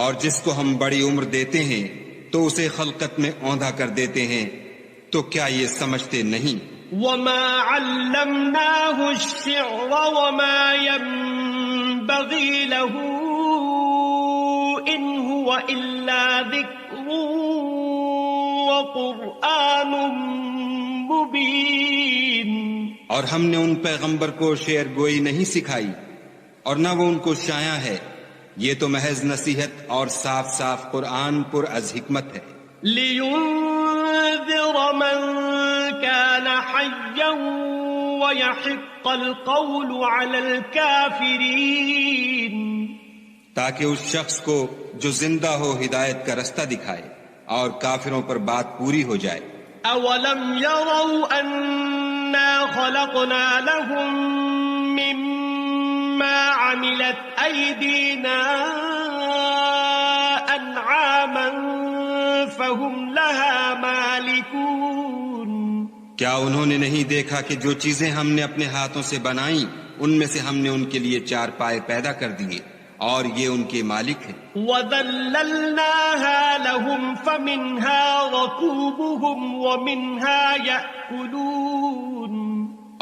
اور جس کو ہم بڑی عمر دیتے ہیں تو اسے خلقت میں اوندھا کر دیتے ہیں، تو کیا یہ سمجھتے نہیں؟ وما علمناه الشعر وما ينبغي له إن هو إلا ذكر وقرآن مبين. اور ہم نے ان پیغمبر کو شعر گوئی نہیں سکھائی اور نہ وہ ان کو شایع ہے، یہ تو محض نصیحت اور صاف صاف قرآن پر از حکمت ہے. لِيُنذِرَ مَن كَانَ حَيًّا وَيَحِقَّ الْقَوْلُ عَلَى الْكَافِرِينَ. تاکہ اس شخص کو جو زندہ ہو ہدایت کا رستہ دکھائے اور کافروں پر بات پوری ہو جائے. أَوَلَمْ يَرَوْا أَنَّا خَلَقْنَا لَهُم مِّمَّا عَمِلَتْ أَيْدِينَا أَنْعَامًا فَهُمْ لَهَا مَالِكُونَ. کیا انہوں نے نہیں دیکھا کہ جو چیزیں ہم نے اپنے ہاتھوں سے بنائیں ان میں سے ہم نے ان کے لیے چار پائے پیدا کر دیے اور یہ ان کے مالک ہیں. وَذَلَّلْنَاهَا لَهُمْ فَمِنْهَا رَكُوبُهُمْ وَمِنْهَا يَأْكُلُونَ.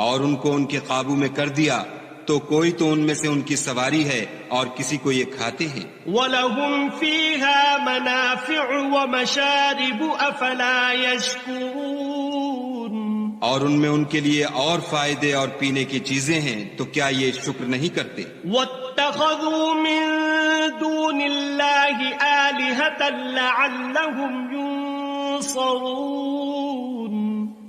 اور ان کو ان کے قابو میں کر دیا تو کوئی تو ان میں سے ان کی سواری ہے اور کسی کو یہ کھاتے ہیں. وَلَهُمْ فِيهَا مَنَافِعُ وَمَشَارِبُ أَفَلَا يَشْكُرُونَ. اور ان میں ان کے لیے اور فائدے اور پینے کی چیزیں ہیں تو کیا یہ شکر نہیں کرتے؟ وَاتَّخَذُوا مِن دُونِ اللَّهِ آلِهَةً لَعَلَّهُمْ يُنصَرُونَ.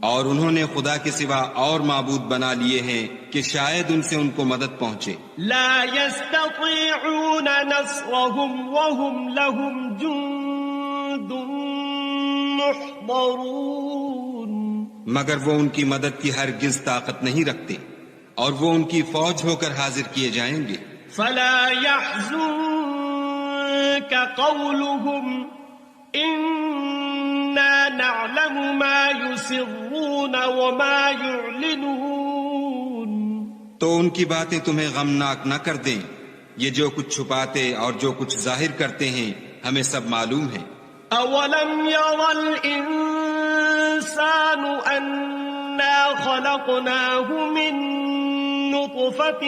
اور انہوں نے خدا کے سوا اور معبود بنا لیے ہیں کہ شاید ان سے ان کو مدد پہنچے. لا يستطيعون نصرهم وهم لهم جند محضرون. مگر وہ ان کی مدد کی ہرگز طاقت نہیں رکھتے اور وہ ان کی فوج ہو کر حاضر کیے جائیں گے. فلا يحزنك قولهم إنا نعلم ما يسرون وما يعلنون. تو ان کی باتیں تمہیں غمناک نہ کر دیں، یہ جو کچھ چھپاتے اور جو کچھ ظاہر کرتے ہیں ہمیں سب معلوم ہے. أولم ير الإنسان أنا خلقناه من نطفة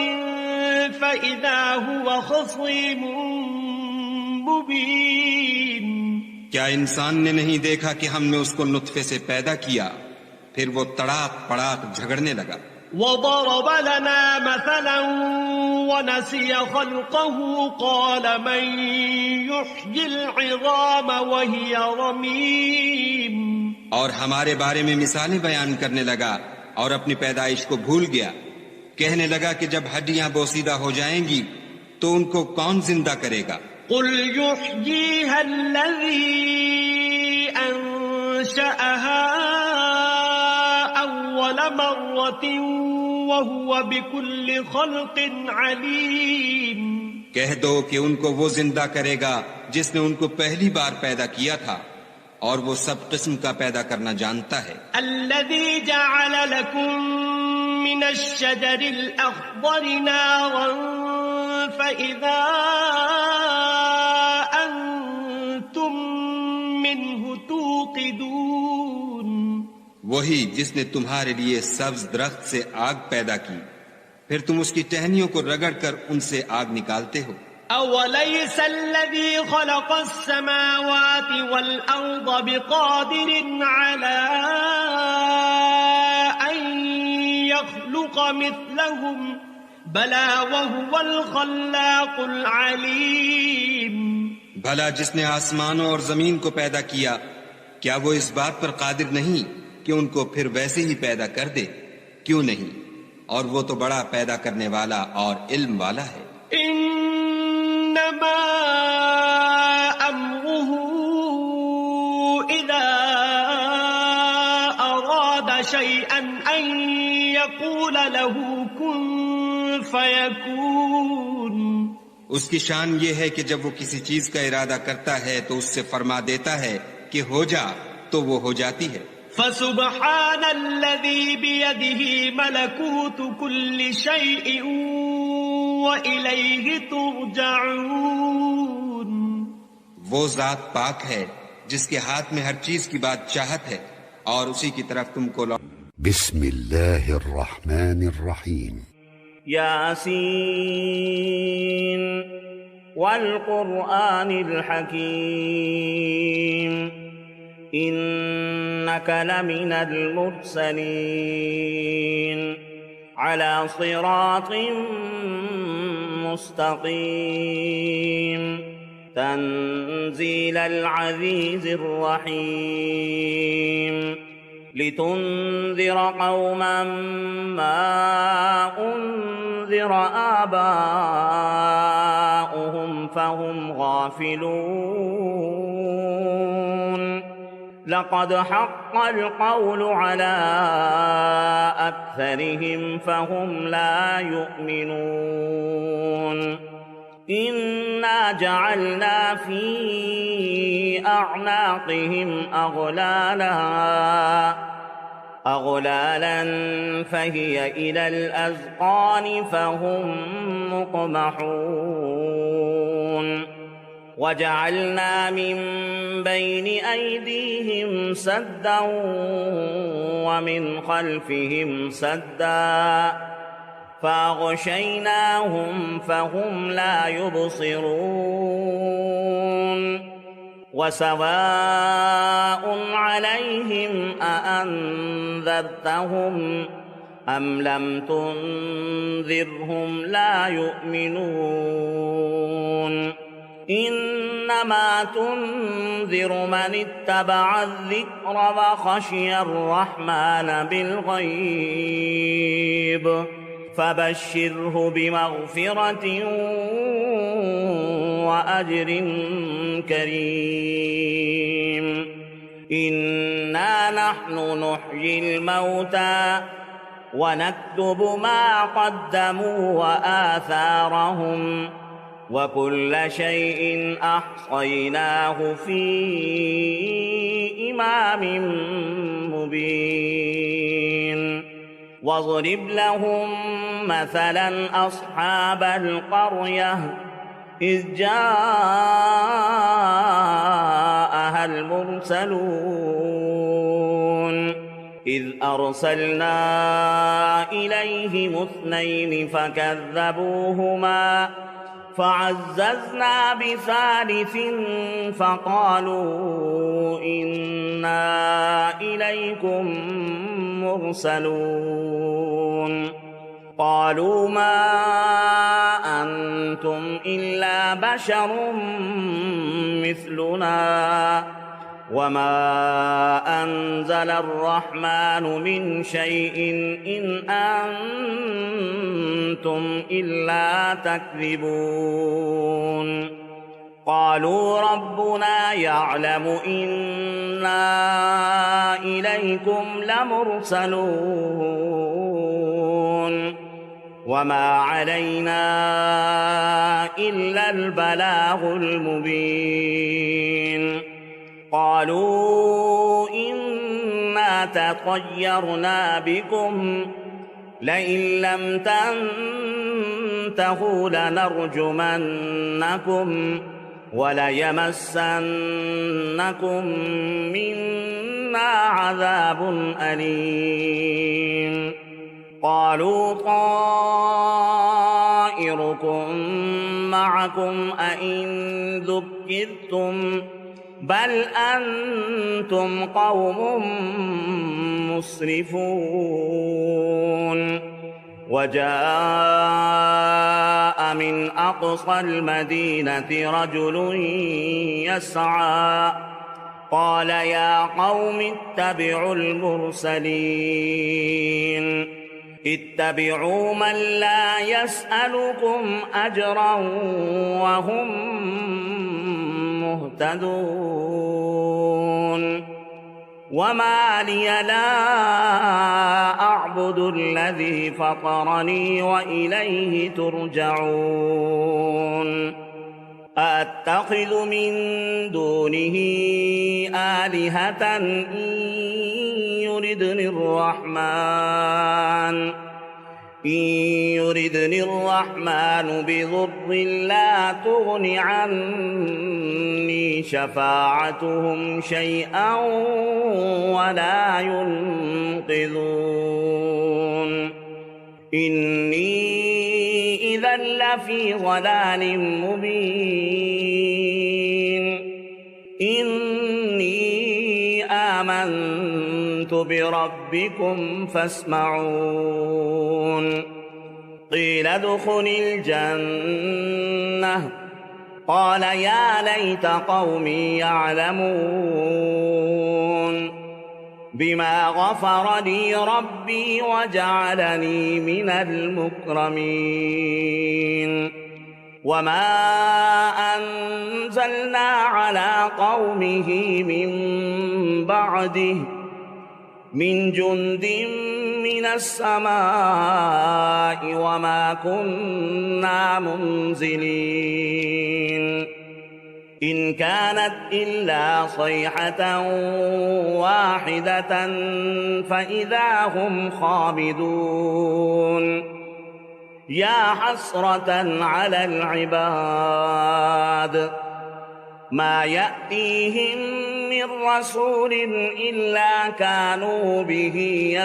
فإذا هو خصيم مبين. کیا انسان نے نہیں دیکھا کہ ہم نے اس کو نطفے سے پیدا کیا پھر وہ تڑاک پڑاک جھگڑنے لگا. وضرب لنا مثلا ونسي خلقه قال من يحيي العظام وهي رميم. اور ہمارے بارے میں مثالیں بیان کرنے لگا اور اپنی پیدائش کو بھول گیا. کہنے لگا کہ جب ہڈیاں بوسیدہ ہو جائیں گی تو ان کو کون زندہ کرے گا؟ قل يحييها الذي أنشأها أول مرة وهو بكل خلق عليم. کہہ دو کہ ان کو وہ زندہ کرے گا جس نے ان کو پہلی بار پیدا کیا تھا اور وہ سب قسم کا پیدا کرنا جانتا ہے. الذي جعل لكم من الشجر الأخضر نارا فإذا أنتم منه توقدون. وہی جس نے تمہارے لیے سبز درخت سے آگ پیدا کی پھر تم اس کی ٹہنیوں کو رگڑ کر ان سے آگ نکالتے ہو. أوليس الذي خلق السماوات والأرض بقادر على أن يخلق مثلهم بلى وهو الخلاق العليم. بھلا جس نے آسمانوں اور زمین کو پیدا کیا کیا وہ اس بات پر قادر نہیں کہ ان کو پھر ویسے ہی پیدا کر دے؟ کیوں نہیں، اور وہ تو بڑا پیدا کرنے والا اور علم والا ہے. انما امره يقول له كن فيكون. اس کی شان یہ ہے کہ جب وہ کسی چیز کا ارادہ کرتا ہے تو اس سے فرما دیتا ہے کہ ہو جا، تو وہ ہو جاتی ہے۔ فسبحان الذي بيده ملكوت كل شيء وإليه ترجعون. وہ ذات پاک ہے جس کے ہاتھ میں ہر چیز کی بادشاہت ہے اور اسی کی طرف تم کو بسم اللہ الرحمن الرحیم. یاسین والقرآن الحکیم إنك لمن المرسلين على صراط مستقيم تنزيل العزيز الرحيم لتنذر قوما ما أنذر آباؤهم فهم غافلون. لقد حق القول على أكثرهم فهم لا يؤمنون. إنا جعلنا في أعناقهم أغلالا فهي إلى الأذقان فهم مقمحون. وجعلنا من بين أيديهم سدا ومن خلفهم سدا فأغشيناهم فهم لا يبصرون. وسواء عليهم أأنذرتهم أم لم تنذرهم لا يؤمنون. إنما تنذر من اتبع الذكر وخشي الرحمن بالغيب فبشره بمغفرة وأجر كريم. إنا نحن نحيي الموتى ونكتب ما قدموا وآثارهم وكل شيء أحصيناه في إمام مبين. واضرب لهم مثلا أصحاب القرية إذ جاءها المرسلون إذ أرسلنا إليهم 2 فكذبوهما فعززنا بثالث فقالوا إنا إليكم مرسلون. قالوا ما أنتم إلا بشر مثلنا وما أنزل الرحمن من شيء إن أنتم إلا تكذبون. قالوا ربنا يعلم إنا إليكم لمرسلون وما علينا إلا البلاغ المبين. قالوا إنا تطيرنا بكم لئن لم تنتهوا لنرجمنكم وليمسنكم منا عذاب أليم. قالوا طائركم معكم أئن ذكرتم بل أنتم قوم مسرفون. وجاء من أقصى المدينة رجل يسعى قال يا قوم اتبعوا المرسلين اتبعوا من لا يسألكم أجرا وهم مهتدون. وما لي لا أعبد الذي فطرني وإليه ترجعون أأتخذ من دونه آلهة إن يردني الرحمن بضر لا تغن عني شفاعتهم شيئا ولا ينقذون إني إذا لفي ضلال مبين إني آمنت بربكم فاسمعون قيل ادخل الجنة قال يا ليت قومي يعلمون بما غفر لي ربي وجعلني من المكرمين وما أنزلنا على قومه من بعده من جند من السماء وما كنا منزلين إن كانت إلا صيحة واحدة فإذا هم خامدون يا حسرة على العباد ما يأتيهم من رسول إلا كانوا به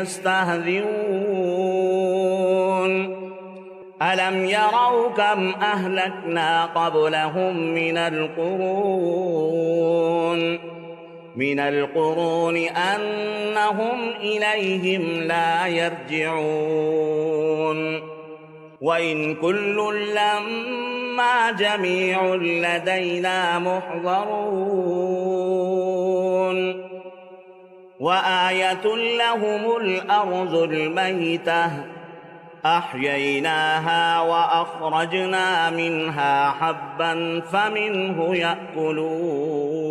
يستهزئون ألم يروا كم أهلكنا قبلهم من القرون أنهم إليهم لا يرجعون وإن كل لما جميع لدينا محضرون وآية لهم الأرض الميتة أحييناها وأخرجنا منها حبا فمنه يأكلون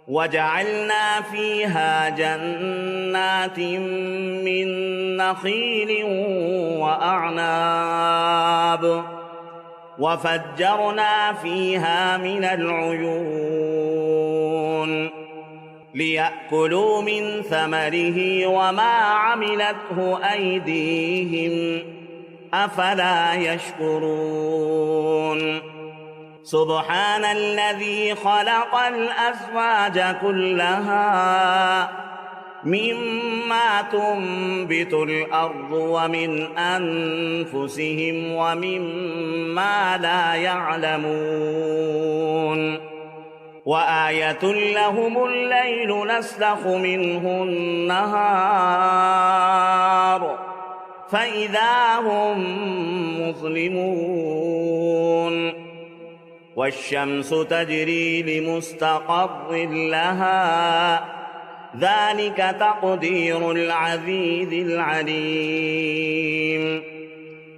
وجعلنا فيها جنات من نخيل وأعناب وفجرنا فيها من العيون ليأكلوا من ثمره وما عملته أيديهم أفلا يشكرون سبحان الذي خلق الأزواج كلها مما تنبت الأرض ومن أنفسهم ومما لا يعلمون وآية لهم الليل نسلخ منه النهار فإذا هم مظلمون والشمس تجري لمستقر لها ذلك تقدير العزيز العليم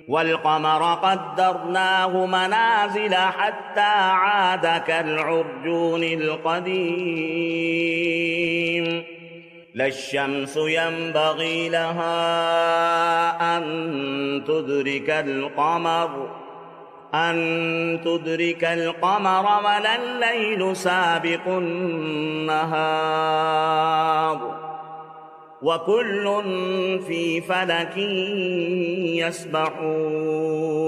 والقمر قدرناه منازل حتى عاد كالعرجون القديم لا الشمس ينبغي لها أن تدرك القمر ولا الليل سابق النهار وكل في فلك يسبحون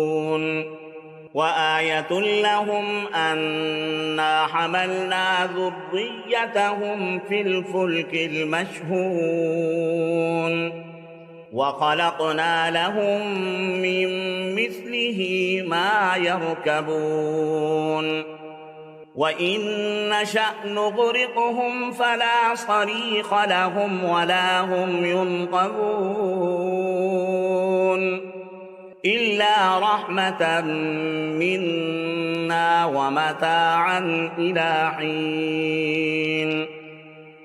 وآية لهم أنا حملنا ذريتهم في الفلك المشحون وخلقنا لهم من مثله ما يركبون وإن نشأ نغرقهم فلا صريخ لهم ولا هم ينقذون إلا رحمة منا ومتاعا إلى حين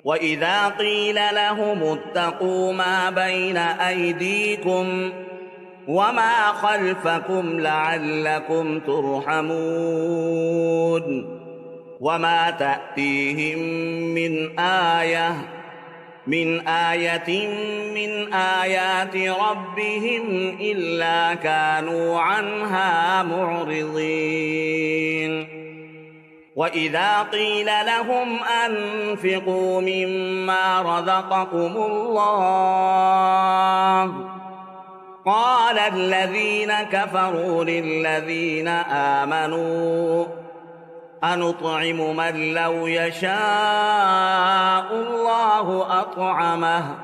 وإذا قيل لهم اتقوا ما بين أيديكم وما خلفكم لعلكم ترحمون وما تأتيهم من آية من آيات ربهم إلا كانوا عنها معرضين وإذا قيل لهم أنفقوا مما رزقكم الله قال الذين كفروا للذين آمنوا أنطعم من لو يشاء الله أطعمه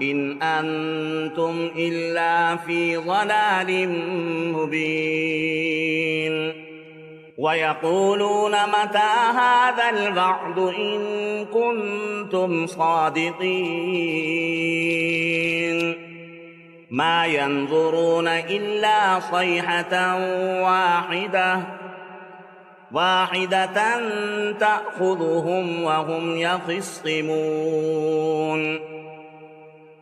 إن أنتم إلا في ضلال مبين ويقولون متى هذا الوعد إن كنتم صادقين ما ينظرون إلا صيحة واحدة تأخذهم وهم يخصمون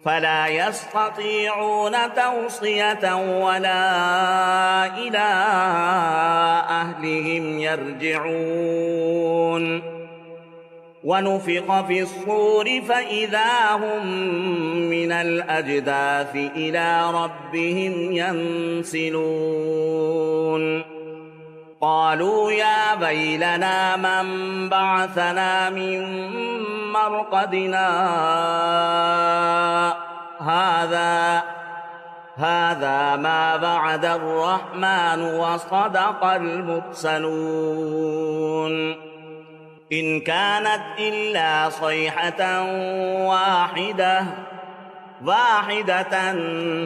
فلا يستطيعون توصية ولا إلى أهلهم يرجعون ونفخ في الصور فإذا هم من الأجداث إلى ربهم ينسلون قالوا يا ويلنا من بعثنا من مرقدنا هذا ما وعد الرحمن وصدق المرسلون إن كانت إلا صيحة واحدة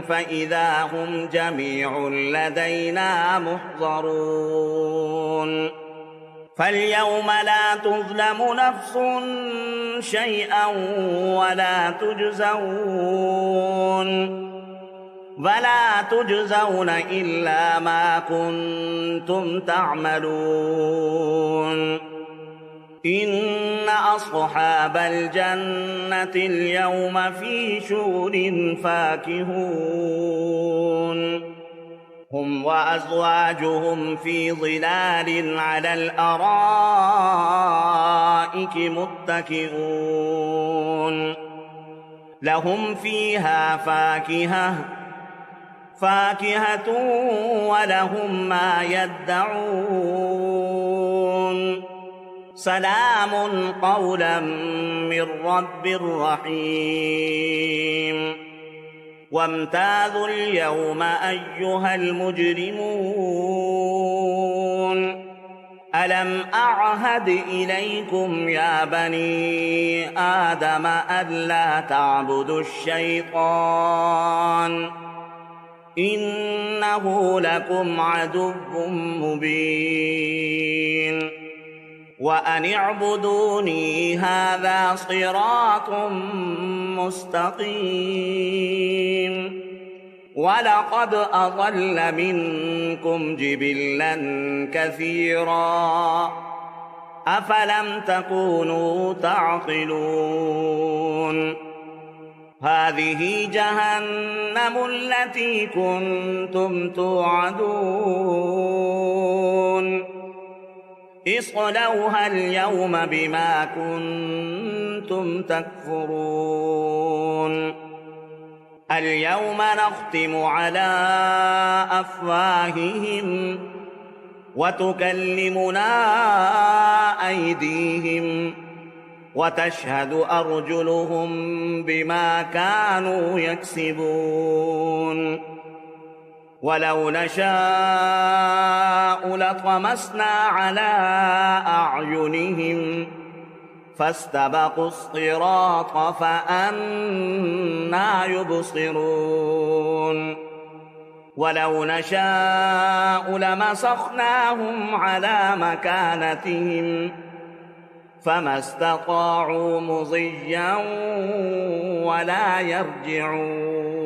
فإذا هم جميع لدينا محضرون فاليوم لا تظلم نفس شيئا ولا تجزون إلا ما كنتم تعملون إن أصحاب الجنة اليوم في شغل فاكهون هم وأزواجهم في ظلال على الأرائك متكئون لهم فيها فاكهة ولهم ما يدعون سلام قولا من رب رحيم وامتازوا اليوم أيها المجرمون ألم أعهد إليكم يا بني آدم ألا تعبدوا الشيطان إنه لكم عدو مبين وأن اعبدوني هذا صراط مستقيم ولقد أضل منكم جبلا كثيرا أفلم تكونوا تعقلون هذه جهنم التي كنتم توعدون اصلوها اليوم بما كنتم تكفرون اليوم نختم على أفواههم وتكلمنا أيديهم وتشهد أرجلهم بما كانوا يكسبون ولو نشاء لطمسنا على أعينهم فاستبقوا الصراط فأنى يبصرون ولو نشاء لمسخناهم على مكانتهم فما استطاعوا مضيا ولا يرجعون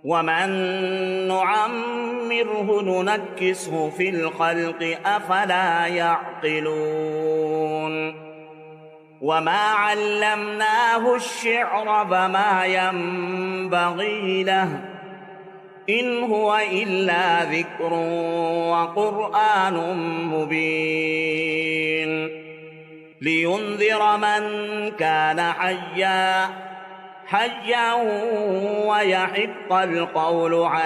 ومن نعمره ننكسه في الخلق أفلا يعقلون وما علمناه الشعر فما ينبغي له إن هو إلا ذكر وقرآن مبين لينذر من كان حيا ويحق القول عليه